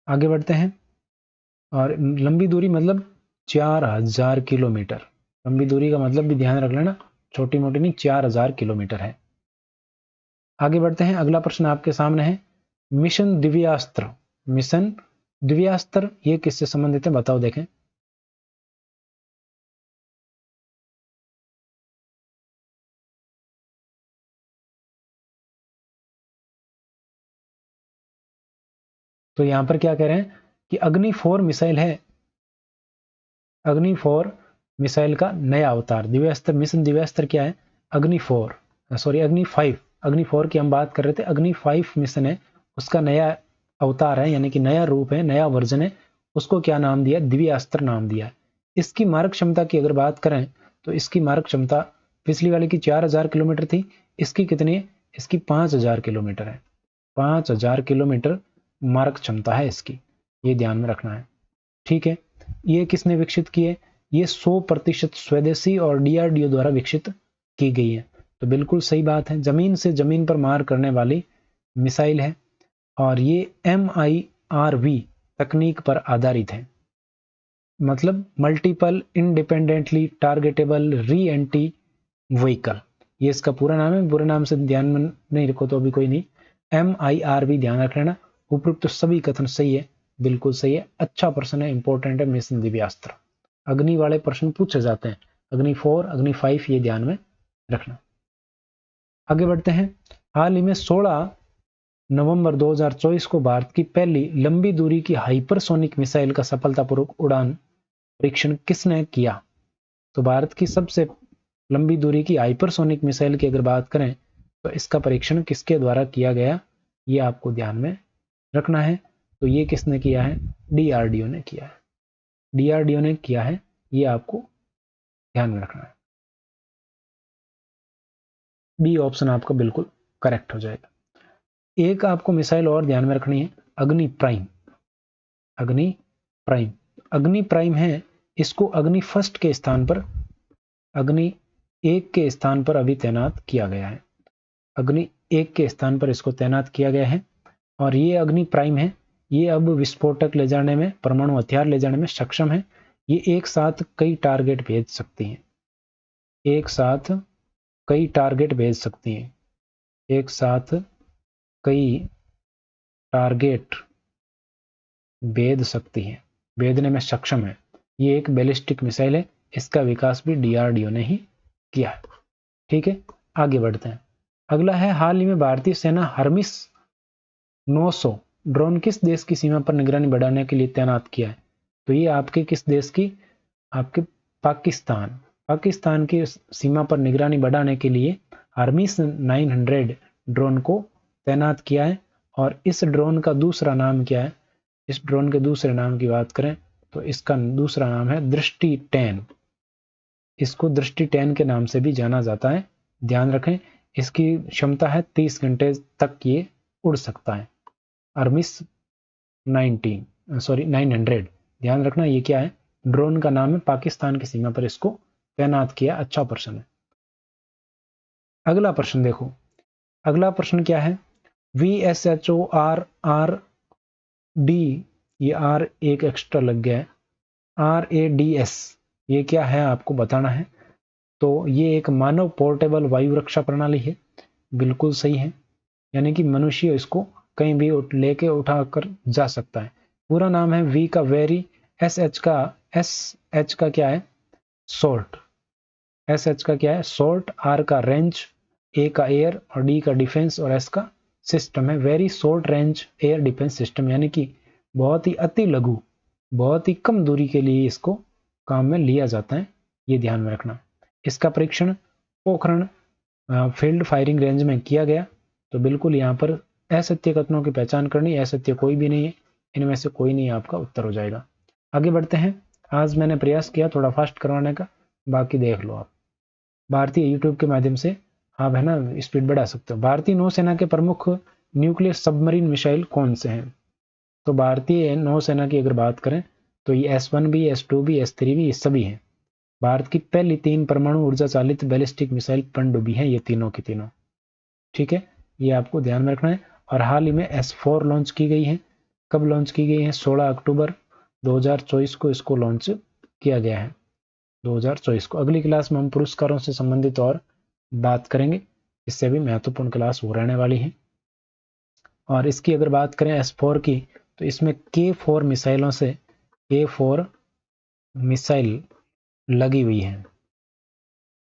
आगे बढ़ते हैं। और लंबी दूरी मतलब 4000 किलोमीटर। लंबी दूरी का मतलब भी ध्यान रख लेना, छोटी मोटी नहीं, 4000 किलोमीटर है। आगे बढ़ते हैं। अगला प्रश्न आपके सामने है, मिशन दिव्यास्त्र। मिशन दिव्यास्त्र ये किससे संबंधित है बताओ देखें। तो यहां पर क्या कह रहे हैं कि अग्नि 4 मिसाइल है, अग्नि 4 मिसाइल का नया अवतार। दिव्यास्त्र, मिशन दिव्यास्त्र क्या है? अग्नि 4, सॉरी अग्नि 5, अग्नि 4 की हम बात कर रहे थे। अग्नि 5 मिशन है, उसका नया अवतार है, यानी कि नया रूप है, नया वर्जन है। उसको क्या नाम दिया? दिव्यास्त्र नाम दिया। इसकी मारक क्षमता की अगर बात करें तो इसकी मारक क्षमता पिछली वाले की 4000 किलोमीटर थी, इसकी कितनी है? इसकी 5000 किलोमीटर है। 5000 किलोमीटर मारक क्षमता है इसकी, ये ध्यान में रखना है। ठीक है, ये किसने विकसित की है? ये 100% स्वदेशी और DRDO द्वारा विकसित की गई है। तो बिल्कुल सही बात है, जमीन से जमीन पर मार करने वाली मिसाइल है। और ये MIRV तकनीक पर आधारित है, मतलब मल्टीपल इंडिपेंडेंटली टारगेटेबल री एंटी व्हीकल, ये इसका पूरा नाम है। पूरे नाम से ध्यान में नहीं रखो तो अभी कोई नहीं, MIRV ध्यान रख लेना। उपयुक्त तो सभी कथन सही है, बिल्कुल सही है, अच्छा प्रश्न है, इंपॉर्टेंट है। मिशन दिव्यास्त्र अग्नि वाले प्रश्न पूछे जाते हैं, अग्नि 4 अग्नि 5 ये ध्यान में रखना। आगे बढ़ते हैं। हाल ही में 16 नवंबर 2024 को भारत की पहली लंबी दूरी की हाइपरसोनिक मिसाइल का सफलतापूर्वक उड़ान परीक्षण किसने किया? तो भारत की सबसे लंबी दूरी की हाइपरसोनिक मिसाइल की अगर बात करें तो इसका परीक्षण किसके द्वारा किया गया, ये आपको ध्यान में रखना है। तो ये किसने किया है? डीआरडीओ ने किया है। डीआरडीओ ने किया है, ये आपको ध्यान में रखना है। बी ऑप्शन आपका बिल्कुल करेक्ट हो जाएगा। एक आपको मिसाइल और ध्यान में रखनी है, अग्नि प्राइम। अग्नि प्राइम, अग्नि प्राइम है, इसको अग्नि फर्स्ट के स्थान पर, अग्नि 1 के स्थान पर अभी तैनात किया गया है। अग्नि 1 के स्थान पर इसको तैनात किया गया है और ये अग्नि प्राइम है, ये अब विस्फोटक ले जाने में, परमाणु हथियार ले जाने में सक्षम है। ये एक साथ कई टारगेट भेज सकती हैं, एक साथ कई टारगेट भेज सकती हैं, एक साथ कई टारगेट भेद सकती है, भेदने में सक्षम है। ये एक बैलिस्टिक मिसाइल है, इसका विकास भी डीआरडीओ ने ही किया है। ठीक है, आगे बढ़ते हैं। अगला है, हाल ही में भारतीय सेना हर्मिस 900 ड्रोन किस देश की सीमा पर निगरानी बढ़ाने के लिए तैनात किया है? तो ये आपके किस देश की? आपके पाकिस्तान। पाकिस्तान की सीमा पर निगरानी बढ़ाने के लिए हर्मिस 900 ड्रोन को तैनात किया है। और इस ड्रोन का दूसरा नाम क्या है? इस ड्रोन के दूसरे नाम की बात करें तो इसका दूसरा नाम है दृष्टि 10। इसको दृष्टि 10 के नाम से भी जाना जाता है। ध्यान रखें, इसकी क्षमता है 30 घंटे तक ये उड़ सकता है। हर्मिस 900, ध्यान रखना ये क्या है? ड्रोन का नाम है, पाकिस्तान की सीमा पर इसको तैनात किया। अच्छा प्रश्न है। अगला प्रश्न देखो, अगला प्रश्न क्या है? VSHORRD, ये R एक एक्स्ट्रा लग गया है, RADS, ये क्या है आपको बताना है। तो ये एक मानव पोर्टेबल वायु रक्षा प्रणाली है। बिल्कुल सही है, यानी कि मनुष्य इसको कहीं भी लेके उठाकर जा सकता है। पूरा नाम है V का वेरी, SH का क्या है? शॉर्ट, SH का क्या है? शॉर्ट, R का रेंज, A का एयर और D का डिफेंस और S का सिस्टम है। Very short range air defence system, यानी कि बहुत ही अति लघु, बहुत ही कम दूरी के लिए इसको काम में लिया जाता है, ये ध्यान में रखना। इसका परीक्षण पोखरण फील्ड फायरिंग रेंज में किया गया। तो बिल्कुल यहाँ पर असत्य कथनों की पहचान करनी, असत्य कोई भी नहीं है, इनमें से कोई नहीं आपका उत्तर हो जाएगा। आगे बढ़ते हैं। आज मैंने प्रयास किया थोड़ा फास्ट करवाने का, बाकी देख लो आप। भारतीय यूट्यूब के माध्यम से आप है ना स्पीड बढ़ा सकते हो। भारतीय नौसेना के प्रमुख न्यूक्लियर सबमरीन मिसाइल कौन से हैं? तो भारतीय नौसेना की अगर बात करें तो ये S1B, S2B, S3B ये सभी हैं। भारत की पहली 3 परमाणु ऊर्जा चालित बैलिस्टिक मिसाइल पनडुब्बी हैं, ये तीनों की तीनों। ठीक है, ये आपको ध्यान में रखना है। और हाल ही में S4 लॉन्च की गई है। कब लॉन्च की गई है? 16 अक्टूबर 2024 को इसको लॉन्च किया गया है, 2024 को। अगली क्लास में हम पुरस्कारों से संबंधित और बात करेंगे, इससे भी महत्वपूर्ण क्लास हो रहने वाली है। और इसकी अगर बात करें S4 की, तो इसमें K4 मिसाइलों से K4 मिसाइल लगी हुई है,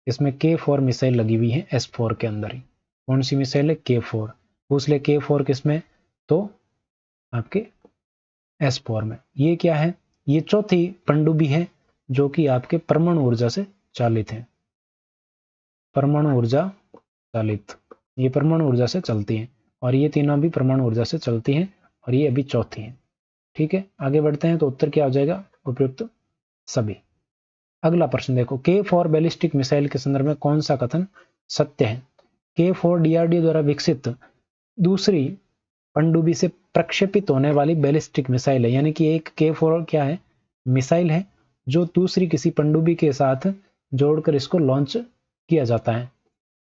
इसमें K4 मिसाइल लगी हुई है S4 के अंदर ही। कौन सी मिसाइल है? K4। पूछ ले K4 किसमें, तो आपके S4 में। ये क्या है? ये चौथी पनडुब्बी है जो कि आपके परमाणु ऊर्जा से चालित है, परमाणु ऊर्जा चालित, ये परमाणु ऊर्जा से चलती हैं और ये तीनों भी परमाणु ऊर्जा से चलती हैं और ये अभी चौथी है। ठीक है, आगे बढ़ते हैं। तो उत्तर क्या हो जाएगा? उपयुक्त सभी। अगला प्रश्न देखो, K4 बैलिस्टिक मिसाइल के संदर्भ में कौन सा कथन सत्य है? K4 डीआरडीओ द्वारा विकसित दूसरी पनडुब्बी से प्रक्षेपित होने वाली बैलिस्टिक मिसाइल है, यानी कि एक K4 क्या है? मिसाइल है जो दूसरी किसी पनडुब्बी के साथ जोड़कर इसको लॉन्च किया जाता है।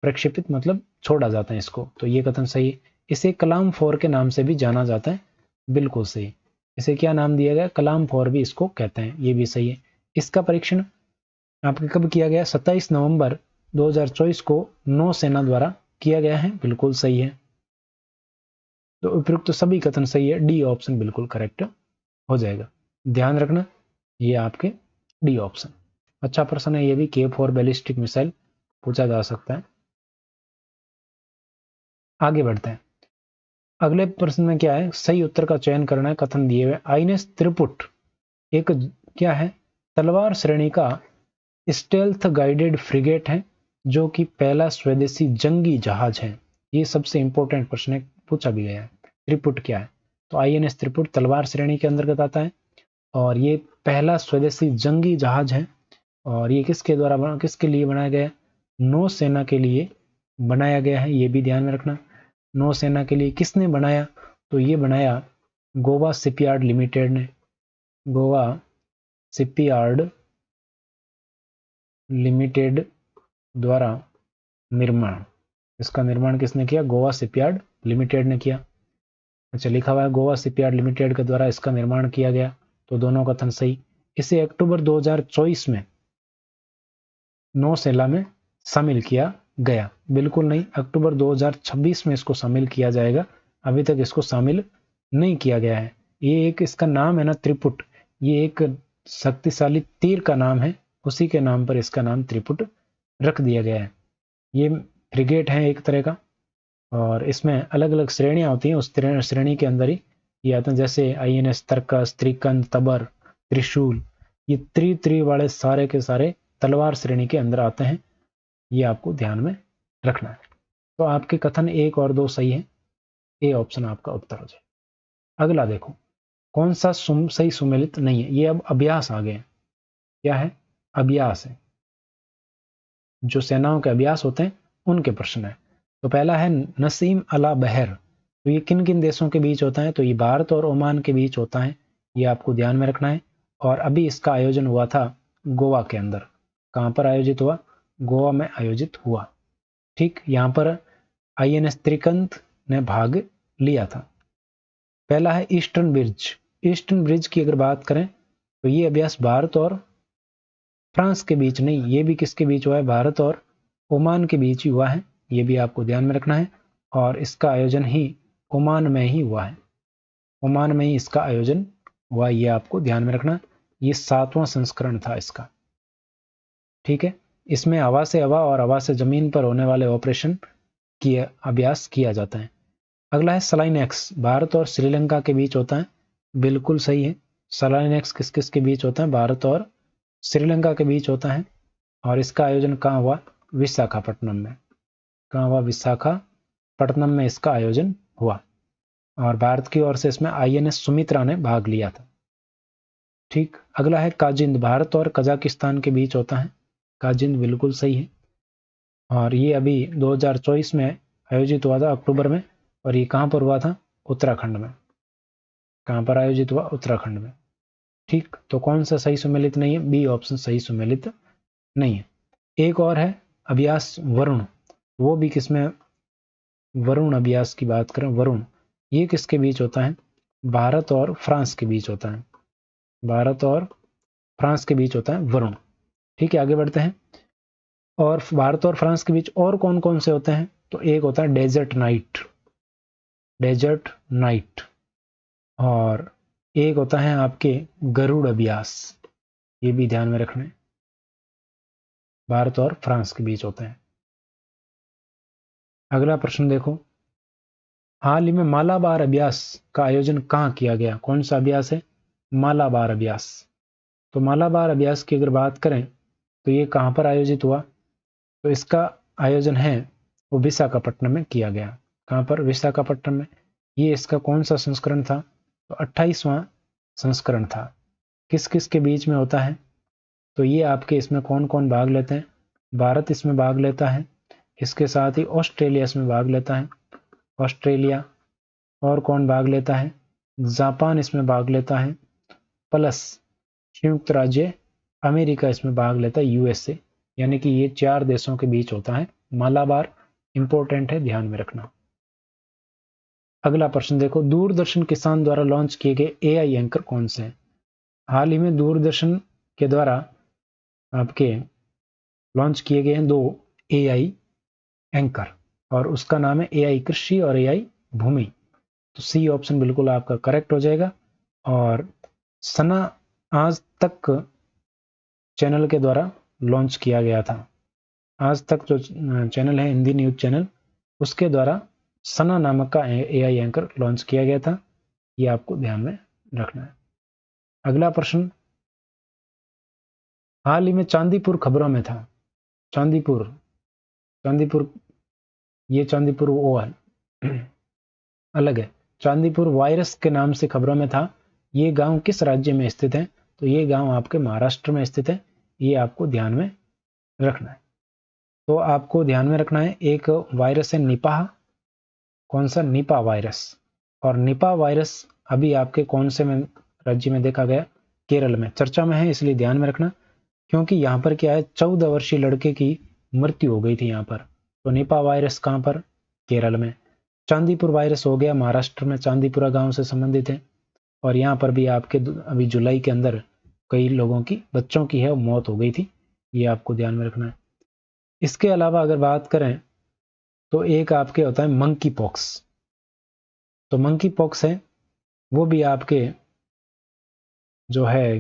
प्रक्षेपित मतलब छोड़ा जाता है इसको, तो ये कथन सही है। इसे कलाम 4 के नाम से भी जाना जाता है, बिल्कुल सही। इसे क्या नाम दिया गया? कलाम 4 भी इसको कहते हैं, ये भी सही है। इसका परीक्षण आपके कब किया गया? 27 नवंबर 2024 को नौसेना द्वारा किया गया है, बिल्कुल सही है। तो उपयुक्त सभी कथन सही है, डी ऑप्शन बिल्कुल करेक्ट हो जाएगा। ध्यान रखना ये आपके डी ऑप्शन। अच्छा प्रश्न है ये भी, K4 बैलिस्टिक मिसाइल पूछा जा सकता है। आगे बढ़ते हैं। अगले प्रश्न में क्या है? सही उत्तर का चयन करना है। कथन दिए हुए, आईएनएस त्रिपुट एक क्या है? तलवार श्रेणी का स्टेल्थ गाइडेड फ्रिगेट है जो कि पहला स्वदेशी जंगी जहाज है। ये सबसे इंपॉर्टेंट प्रश्न है, पूछा भी गया है। त्रिपुट क्या है? तो INS त्रिपुट तलवार श्रेणी के अंतर्गत आता है और ये पहला स्वदेशी जंगी जहाज है और ये किसके लिए बनाया गया है? नौसेना के लिए बनाया गया है, ये भी ध्यान में रखना। नौसेना के लिए किसने बनाया? तो ये बनाया गोवा शिपयार्ड लिमिटेड ने। गोवा शिपयार्ड लिमिटेड द्वारा निर्माण, इसका निर्माण किसने किया? गोवा शिपयार्ड लिमिटेड ने किया। अच्छा, लिखा हुआ है गोवा शिपयार्ड लिमिटेड के द्वारा इसका निर्माण किया गया, तो दोनों कथन सही। इसे अक्टूबर 2024 में नौसेना में शामिल किया गया। बिल्कुल नहीं, अक्टूबर 2026 में इसको शामिल किया जाएगा, अभी तक इसको शामिल नहीं किया गया है। ये एक इसका नाम है ना त्रिपुट, ये एक शक्तिशाली तीर का नाम है, उसी के नाम पर इसका नाम त्रिपुट रख दिया गया है। ये फ्रिगेट है एक तरह का और इसमें अलग अलग श्रेणियां होती हैं, उस श्रेणी के अंदर ही ये आते हैं, जैसे INS तर्कस, त्रिकंद, तबर, त्रिशूल, ये त्रि वाले सारे के सारे तलवार श्रेणी के अंदर आते हैं, ये आपको ध्यान में रखना है। तो आपके कथन 1 और 2 सही है, ए ऑप्शन आपका उत्तर हो जाए। अगला देखो, कौन सा सही सुमेलित नहीं है? ये अब अभ्यास आ गए। क्या है? अभ्यास है, जो सेनाओं के अभ्यास होते हैं उनके प्रश्न है। तो पहला है नसीम अला बहर, तो ये किन किन देशों के बीच होता है? तो ये भारत और ओमान के बीच होता है, ये आपको ध्यान में रखना है। और अभी इसका आयोजन हुआ था गोवा के अंदर। कहां पर आयोजित हुआ? गोवा में आयोजित हुआ। ठीक, यहां पर INS त्रिकंद ने भाग लिया था। पहला है ईस्टर्न ब्रिज। ईस्टर्न ब्रिज की अगर बात करें तो ये अभ्यास भारत और फ्रांस के बीच नहीं, ये भी किसके बीच हुआ है? भारत और ओमान के बीच ही हुआ है, ये भी आपको ध्यान में रखना है। और इसका आयोजन ही ओमान में ही हुआ है, ओमान में ही इसका आयोजन हुआ, ये आपको ध्यान में रखना। ये 7वां संस्करण था इसका। ठीक है, इसमें हवा से हवा और हवा से जमीन पर होने वाले ऑपरेशन की अभ्यास किया जाता है। अगला है सलाइनेक्स, भारत और श्रीलंका के बीच होता है। बिल्कुल सही है, सलाइनेक्स किस किस के बीच होता है? भारत और श्रीलंका के बीच होता है। और इसका आयोजन कहाँ हुआ? विशाखापट्टनम में। कहाँ हुआ? विशाखापट्टनम में इसका आयोजन हुआ और भारत की ओर से इसमें INS सुमित्रा ने भाग लिया था। ठीक, अगला है काजिंद, भारत और कजाकिस्तान के बीच होता है। काजिंद बिल्कुल सही है और ये अभी 2024 में आयोजित हुआ था अक्टूबर में, और ये कहाँ पर हुआ था? उत्तराखंड में। कहाँ पर आयोजित हुआ? उत्तराखंड में। ठीक, तो कौन सा सही सुमेलित नहीं है? बी ऑप्शन सही सुमेलित नहीं है। एक और है अभ्यास वरुण, वो भी किसमें? वरुण अभ्यास की बात करें, वरुण ये किसके बीच होता है? भारत और फ्रांस के बीच होता है। भारत और फ्रांस के बीच होता है वरुण। ठीक है, आगे बढ़ते हैं। और भारत और फ्रांस के बीच और कौन कौन से होते हैं? तो एक होता है डेजर्ट नाइट, डेजर्ट नाइट, और एक होता है आपके गरुड़ अभ्यास, ये भी ध्यान में रखना है, भारत और फ्रांस के बीच होते हैं। अगला प्रश्न देखो, हाल ही में मालाबार अभ्यास का आयोजन कहाँ किया गया? कौन सा अभ्यास है? मालाबार अभ्यास। तो मालाबार अभ्यास की अगर बात करें तो ये कहाँ पर आयोजित हुआ? तो इसका आयोजन है वो विशाखापट्टनम में किया गया। कहाँ पर? विशाखापट्टनम में। ये इसका कौन सा संस्करण था? तो 28वां संस्करण था। किस किस के बीच में होता है? तो ये आपके इसमें कौन कौन भाग लेते हैं? भारत इसमें भाग लेता है, इसके साथ ही ऑस्ट्रेलिया इसमें भाग लेता है, ऑस्ट्रेलिया, और कौन भाग लेता है? जापान इसमें भाग लेता है, प्लस संयुक्त राज्य अमेरिका इसमें भाग लेता है, USA। यानी कि ये 4 देशों के बीच होता है मालाबार। इंपॉर्टेंट है, ध्यान में रखना। अगला प्रश्न देखो, दूरदर्शन किसान द्वारा लॉन्च किए गए AI एंकर कौन से हैं? हाल ही में दूरदर्शन के द्वारा आपके लॉन्च किए गए हैं 2 AI एंकर, और उसका नाम है AI कृषि और AI भूमि। तो सी ऑप्शन बिल्कुल आपका करेक्ट हो जाएगा। और सना आज तक चैनल के द्वारा लॉन्च किया गया था। आज तक जो चैनल है, हिंदी न्यूज चैनल, उसके द्वारा सना नामक का AI एंकर लॉन्च किया गया था, ये आपको ध्यान में रखना है। अगला प्रश्न, हाल ही में चांदीपुर खबरों में था। चांदीपुर, चांदीपुर, ये चांदीपुर वो है अलग है, चांदीपुर वायरस के नाम से खबरों में था। ये गांव किस राज्य में स्थित है? तो ये गांव आपके महाराष्ट्र में स्थित है। ये आपको ध्यान में रखना है। तो आपको ध्यान में रखना है, एक वायरस है निपाह। कौन सा? Nipah virus. और निपा वायरस अभी आपके कौन से राज्य में देखा गया? केरल में। चर्चा में है इसलिए ध्यान में रखना, क्योंकि यहाँ पर क्या है, 14 वर्षीय लड़के की मृत्यु हो गई थी यहाँ पर। तो निपा वायरस कहाँ पर? केरल में। चांदीपुर वायरस हो गया महाराष्ट्र में, चांदीपुरा गांव से संबंधित है। और यहाँ पर भी आपके अभी जुलाई के अंदर कई लोगों की, बच्चों की है, मौत हो गई थी। ये आपको ध्यान में रखना है। इसके अलावा अगर बात करें तो एक आपके होता है मंकी पॉक्स। तो मंकी पॉक्स है, वो भी आपके जो है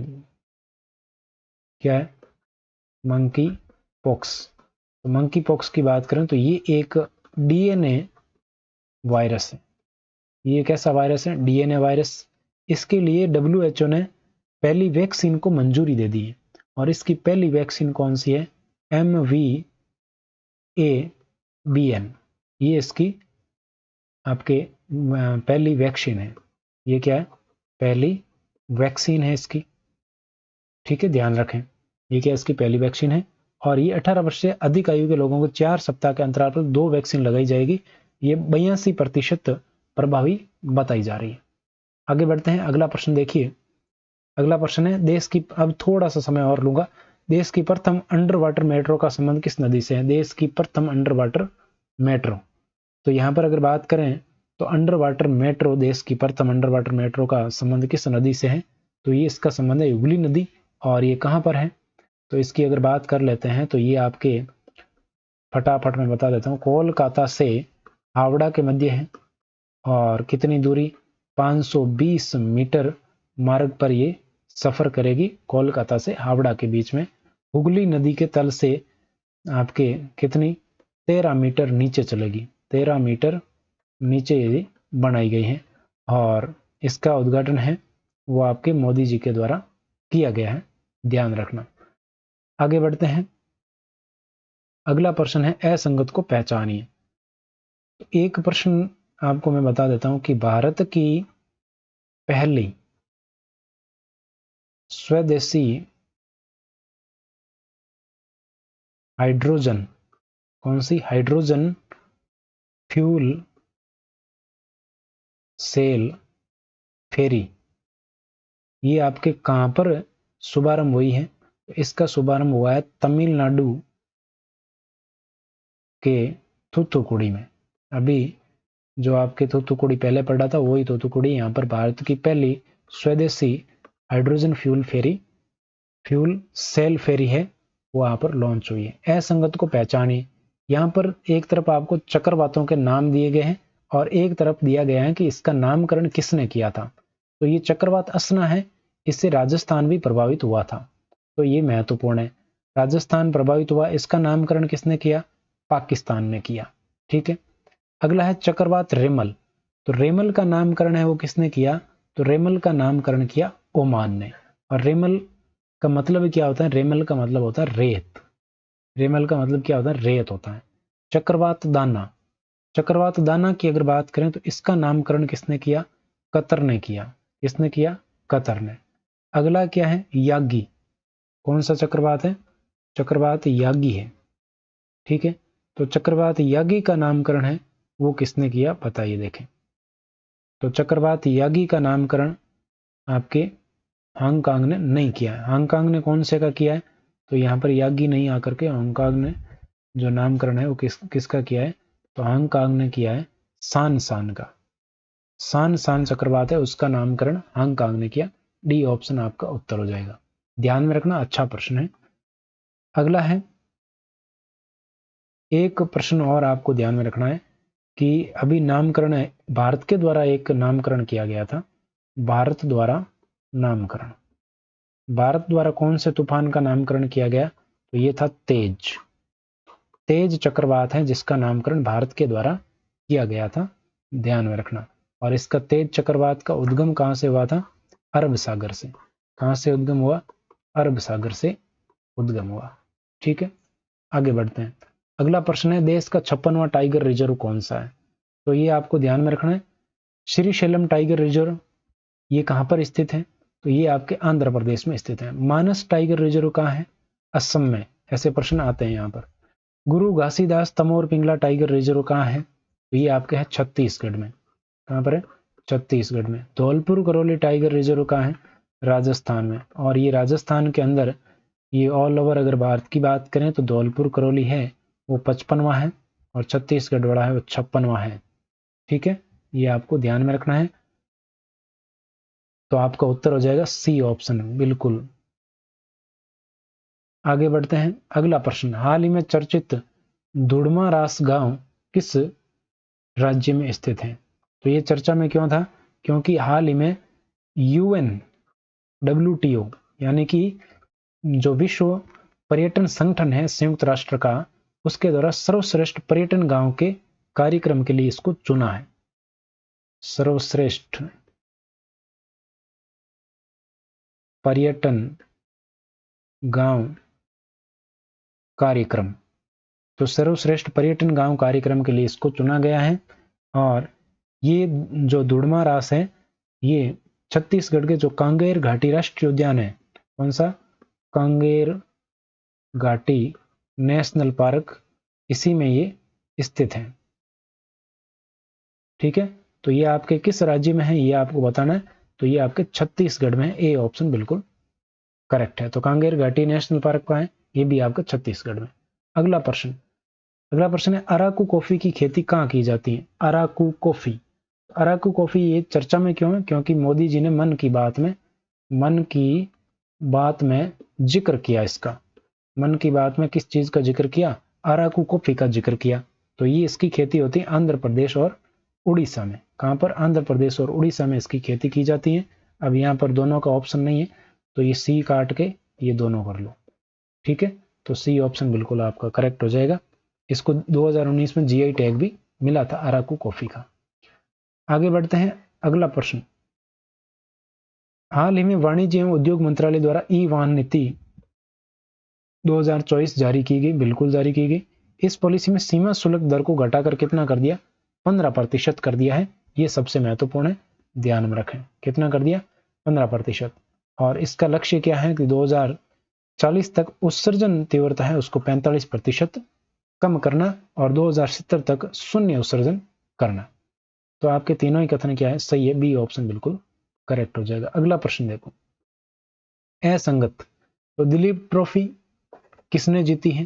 क्या है, मंकी पॉक्स। तो मंकी पॉक्स की बात करें तो ये एक डीएनए वायरस है। ये कैसा वायरस है? DNA virus. इसके लिए डब्ल्यूएचओ ने पहली वैक्सीन को मंजूरी दे दी है। और इसकी पहली वैक्सीन कौन सी है? MVABN। ये इसकी आपके पहली वैक्सीन है। ये क्या है? पहली वैक्सीन है इसकी। ठीक है, ध्यान रखें। ये क्या? इसकी पहली वैक्सीन है। और ये 18 वर्ष से अधिक आयु के लोगों को 4 सप्ताह के अंतराल पर 2 वैक्सीन लगाई जाएगी। ये 82% प्रभावी बताई जा रही है। आगे बढ़ते हैं, अगला प्रश्न देखिए। अगला प्रश्न है देश की, अब थोड़ा सा समय और लूंगा, देश की प्रथम अंडर वाटर मेट्रो का संबंध किस नदी से है? देश की प्रथम अंडर वाटर मेट्रो। तो यहां पर अगर बात करें तो अंडर वाटर मेट्रो, देश की प्रथम अंडर वाटर मेट्रो का संबंध किस नदी से है? तो ये इसका संबंध है हुगली नदी। और ये कहां पर है? तो इसकी अगर बात कर लेते हैं तो ये आपके, फटाफट में बता देता हूँ, कोलकाता से हावड़ा के मध्य है। और कितनी दूरी? 520 मीटर मार्ग पर ये सफर करेगी, कोलकाता से हावड़ा के बीच में। हुगली नदी के तल से आपके कितनी? 13 मीटर नीचे चलेगी। 13 मीटर नीचे ये बनाई गई है। और इसका उद्घाटन है वो आपके मोदी जी के द्वारा किया गया है, ध्यान रखना। आगे बढ़ते हैं, अगला प्रश्न है असंगत को पहचानिए। एक प्रश्न आपको मैं बता देता हूं कि भारत की पहली स्वदेशी हाइड्रोजन, कौन सी? हाइड्रोजन फ्यूल सेल फेरी, ये आपके कहां पर शुभारंभ हुई है? इसका शुभारंभ हुआ है तमिलनाडु के थूथुकुड़ी में। अभी जो आपके थूथुकुड़ी पहले पड़ा था वही थूथुकुड़ी यहाँ पर भारत की पहली स्वदेशी हाइड्रोजन फ्यूल सेल फेरी है, वो यहाँ पर लॉन्च हुई है। असंगत को पहचानिए। यहाँ पर एक तरफ आपको चक्रवातों के नाम दिए गए हैं और एक तरफ दिया गया है कि इसका नामकरण किसने किया था। तो ये चक्रवात असना है, इससे राजस्थान भी प्रभावित हुआ था। तो ये महत्वपूर्ण है, राजस्थान प्रभावित हुआ, इसका नामकरण किसने किया? पाकिस्तान ने किया। ठीक है, अगला है चक्रवात रेमल। तो रेमल का नामकरण है वो किसने किया? तो रेमल का नामकरण किया ओमान ने। और रेमल का मतलब क्या होता है? रेमल का मतलब होता है रेत। रेमल का मतलब क्या होता है? रेत होता है। चक्रवात दाना, चक्रवात दाना की अगर बात करें तो इसका नामकरण किसने किया? कतर ने किया। किसने किया? कतर ने। अगला क्या है? यागी। कौन सा चक्रवात है? चक्रवात यागी है। ठीक है, तो चक्रवात यागी का नामकरण है वो किसने किया? बताइए, देखें। तो चक्रवात यागी का नामकरण आपके हांगकांग ने नहीं किया है। हांगकांग ने कौन से का किया है? तो यहाँ पर यागी नहीं आकर के हांगकांग ने जो नामकरण है वो किसका किया है? तो हांगकांग ने किया है सान सान का। सान सान चक्रवात है, उसका नामकरण हांगकांग ने किया। डी ऑप्शन आपका उत्तर हो जाएगा। ध्यान में रखना, अच्छा प्रश्न है। अगला है, एक प्रश्न और आपको ध्यान में रखना है कि अभी नामकरण है, भारत के द्वारा एक नामकरण किया गया था। भारत द्वारा नामकरण, भारत द्वारा कौन से तूफान का नामकरण किया गया? तो ये था तेज। तेज चक्रवात है जिसका नामकरण भारत के द्वारा किया गया था, ध्यान में रखना। और इसका तेज चक्रवात का उद्गम कहां से हुआ था? अरब सागर से। कहां से उद्गम हुआ? अरब सागर से उद्गम हुआ। ठीक है, आगे बढ़ते हैं। अगला प्रश्न है देश का 56वां टाइगर रिजर्व कौन सा है? तो ये आपको ध्यान में रखना है। श्रीशैलम टाइगर रिजर्व ये कहाँ पर स्थित है? तो ये आपके आंध्र प्रदेश में स्थित है। मानस टाइगर रिजर्व कहाँ है? असम में। ऐसे प्रश्न आते हैं यहाँ पर। गुरु घासीदास तमोर पिंगला टाइगर रिजर्व कहाँ है? तो ये आपके है छत्तीसगढ़ में। कहाँ पर है? छत्तीसगढ़ में। धौलपुर करौली टाइगर रिजर्व कहाँ है? राजस्थान में। और ये राजस्थान के अंदर ये ऑल ओवर अगर भारत की बात करें तो धौलपुर करौली है वो 55वां है और छत्तीसगढ़ वाला है वो 56वां है। ठीक है, ये आपको ध्यान में रखना है। तो आपका उत्तर हो जाएगा सी ऑप्शन, बिल्कुल। आगे बढ़ते हैं। अगला प्रश्न, हाल ही में चर्चित दुड़मा रास गांव किस राज्य में स्थित है? तो ये चर्चा में क्यों था? क्योंकि हाल ही में यूएन WTO यानी कि जो विश्व पर्यटन संगठन है संयुक्त राष्ट्र का, उसके द्वारा सर्वश्रेष्ठ पर्यटन गांव के कार्यक्रम के लिए इसको चुना है। सर्वश्रेष्ठ पर्यटन गांव कार्यक्रम, तो सर्वश्रेष्ठ पर्यटन गांव कार्यक्रम के लिए इसको चुना गया है। और ये जो दुड़मा रास है ये छत्तीसगढ़ के जो कांगेर घाटी राष्ट्रीय उद्यान है, कौन सा? कांगेर घाटी नेशनल पार्क, इसी में ये स्थित है। ठीक है, तो ये आपके किस राज्य में है ये आपको बताना है। तो ये आपके छत्तीसगढ़ में है। ए ऑप्शन बिल्कुल करेक्ट है। तो कांगेर घाटी नेशनल पार्क का है, ये भी आपका छत्तीसगढ़ में। अगला प्रश्न, अगला प्रश्न है अराकू कॉफी की खेती कहाँ की जाती है? अराकू कॉफी, अराकू कॉफी ये चर्चा में क्यों है? क्योंकि मोदी जी ने मन की बात में जिक्र किया इसका। मन की बात में किस चीज का जिक्र किया? अराकू कॉफी का जिक्र किया। तो ये इसकी खेती होती है आंध्र प्रदेश और उड़ीसा में। कहां पर? आंध्र प्रदेश और उड़ीसा में इसकी खेती की जाती है। अब यहाँ पर दोनों का ऑप्शन नहीं है तो ये सी काट के ये दोनों कर लो। ठीक है, तो सी ऑप्शन बिल्कुल आपका करेक्ट हो जाएगा। इसको 2019 में जीआई टैग भी मिला था अराकू कॉफी का। आगे बढ़ते हैं। अगला प्रश्न, हाल ही में वाणिज्य एवं उद्योग मंत्रालय द्वारा ई वाहन नीति 2024 जारी की गई, बिल्कुल जारी की गई। इस पॉलिसी में सीमा शुल्क दर को घटाकर कितना कर दिया? 15% कर दिया है। ये सबसे महत्वपूर्ण है, ध्यान में रखें। कितना कर दिया? 15%। और इसका लक्ष्य क्या है कि 2040 तक उत्सर्जन तीव्रता है उसको 45% कम करना और 2070 तक शून्य उत्सर्जन करना। तो आपके तीनों ही कथन क्या है? सही है, बी ऑप्शन बिल्कुल करेक्ट हो जाएगा। अगला प्रश्न देखो, असंगत। तो दिलीप ट्रॉफी किसने जीती है?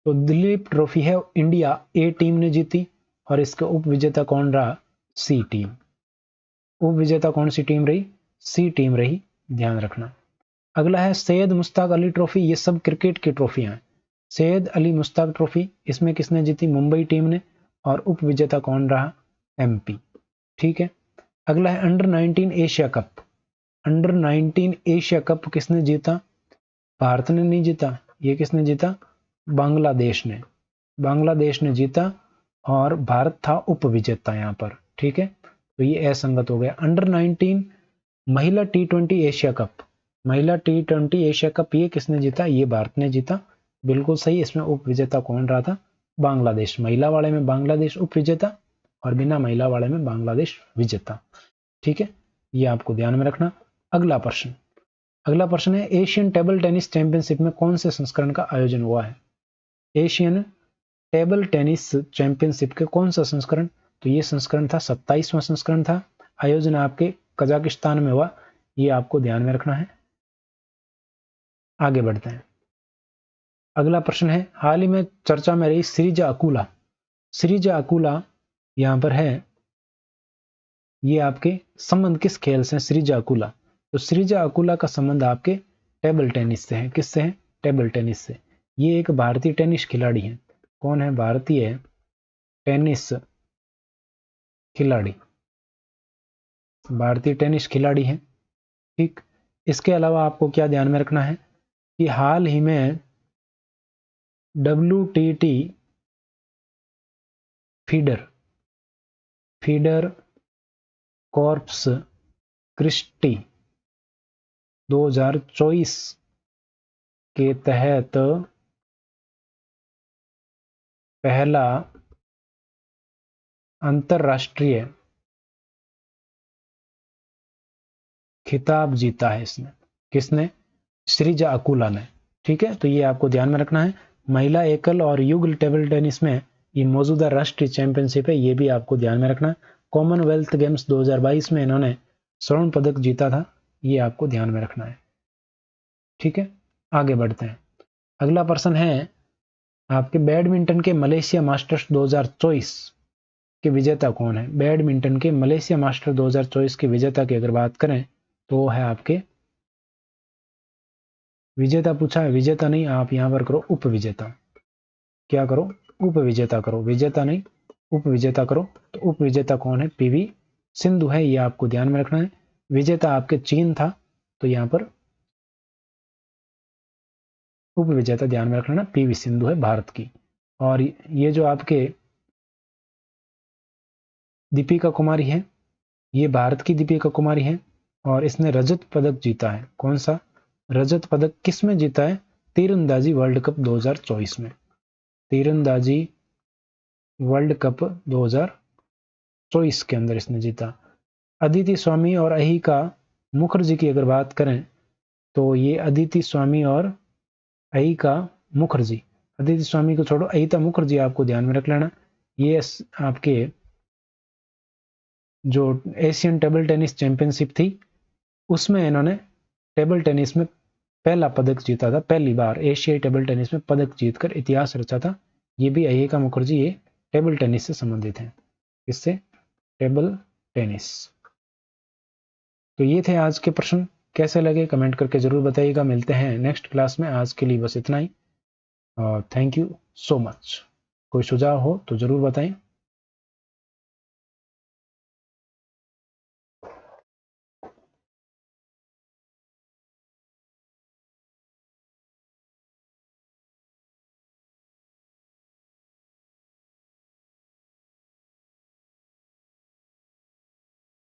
तो दिलीप ट्रॉफी है इंडिया ए टीम ने जीती और इसका उप विजेता कौन रहा? सी टीम। उप विजेता कौन सी टीम रही? सी टीम रही, ध्यान रखना। अगला है सैयद मुश्ताक अली ट्रॉफी, ये सब क्रिकेट की ट्रॉफियां हैं। सैयद अली मुश्ताक ट्रॉफी इसमें किसने जीती? मुंबई टीम ने। और उप विजेता कौन रहा? एमपी। ठीक है, अगला है under 19 Asia cup. Under 19 Asia cup किसने जीता? भारत ने नहीं जीता, ये किसने जीता? बांग्लादेश ने। बांग्लादेश ने जीता और भारत था उप विजेता यहाँ पर। ठीक है, तो ये असंगत हो गया। अंडर 19 महिला T20 एशिया कप, महिला T20 एशिया कप ये किसने जीता? ये भारत ने जीता, बिल्कुल सही। इसमें उप विजेता कौन रहा था? बांग्लादेश। महिला वाले में बांग्लादेश उप विजेता और बिना महिला वाले में बांग्लादेश विजेता। ठीक है, ये आपको ध्यान में रखना। अगला प्रश्न, अगला प्रश्न है एशियन टेबल टेनिस चैंपियनशिप में कौन से संस्करण का आयोजन हुआ है? एशियन टेबल टेनिस चैंपियनशिप के कौन सा संस्करण? तो ये संस्करण था 27वां संस्करण था। आयोजन आपके कजाकिस्तान में हुआ, ये आपको ध्यान में रखना है। आगे बढ़ते हैं। अगला प्रश्न है हाल ही में चर्चा में रही श्रीजा अकुला। श्रीजा अकुला यहां पर है, ये आपके संबंध किस खेल से? श्रीजा अकुला। तो श्रीजा अकुला का संबंध आपके टेबल टेनिस से है। किससे है? टेबल टेनिस से। ये एक भारतीय टेनिस खिलाड़ी है। कौन है? भारतीय टेनिस खिलाड़ी, भारतीय टेनिस खिलाड़ी है। ठीक, इसके अलावा आपको क्या ध्यान में रखना है कि हाल ही में WTT feeder feeder Corpus Christi 2024 के तहत पहला अंतरराष्ट्रीय खिताब जीता है इसने। किसने? श्रीजा अकुला ने। ठीक है, तो ये आपको ध्यान में रखना है। महिला एकल और युगल टेबल टेनिस में ये मौजूदा राष्ट्रीय चैंपियनशिप है, ये भी आपको ध्यान में रखना है। कॉमनवेल्थ गेम्स 2022 में इन्होंने स्वर्ण पदक जीता था, ये आपको ध्यान में रखना है। ठीक है, आगे बढ़ते हैं। अगला प्रश्न है आपके बैडमिंटन के मलेशिया मास्टर्स 2024 के विजेता कौन है? बैडमिंटन के मलेशिया मास्टर 2024 के विजेता की अगर बात करें तो वो है आपके, विजेता पूछा है, विजेता नहीं, आप यहां पर करो उपविजेता। क्या करो? उपविजेता करो, विजेता नहीं उपविजेता करो। तो उपविजेता कौन है? पीवी सिंधु है, ये आपको ध्यान में रखना है। विजेता आपके चीन था, तो यहां पर उपविजेता ध्यान में रखना, पीवी सिंधु है भारत की। और ये जो आपके दीपिका कुमारी है, ये भारत की दीपिका कुमारी है और इसने रजत पदक जीता है। कौन सा रजत पदक किस में जीता है? तीरंदाजी वर्ल्ड कप 2024 में। तीरंदाजी वर्ल्ड कप 2024 के अंदर इसने जीता। अदिति स्वामी और अहिका मुखर्जी की अगर बात करें तो ये अदिति स्वामी और अहिका मुखर्जी, अदिति स्वामी को छोड़ो, अहिता मुखर्जी आपको ध्यान में रख लेना। ये आपके जो एशियन टेबल टेनिस चैंपियनशिप थी उसमें इन्होंने टेबल टेनिस में पहला पदक जीता था, पहली बार एशियाई टेबल टेनिस में पदक जीतकर इतिहास रचा था। ये भी अहिका मुखर्जी, ये टेबल टेनिस से संबंधित हैं। इससे टेबल टेनिस। तो ये थे आज के प्रश्न, कैसे लगे कमेंट करके जरूर बताइएगा। मिलते हैं नेक्स्ट क्लास में, आज के लिए बस इतना ही और थैंक यू सो मच। कोई सुझाव हो तो जरूर बताएं।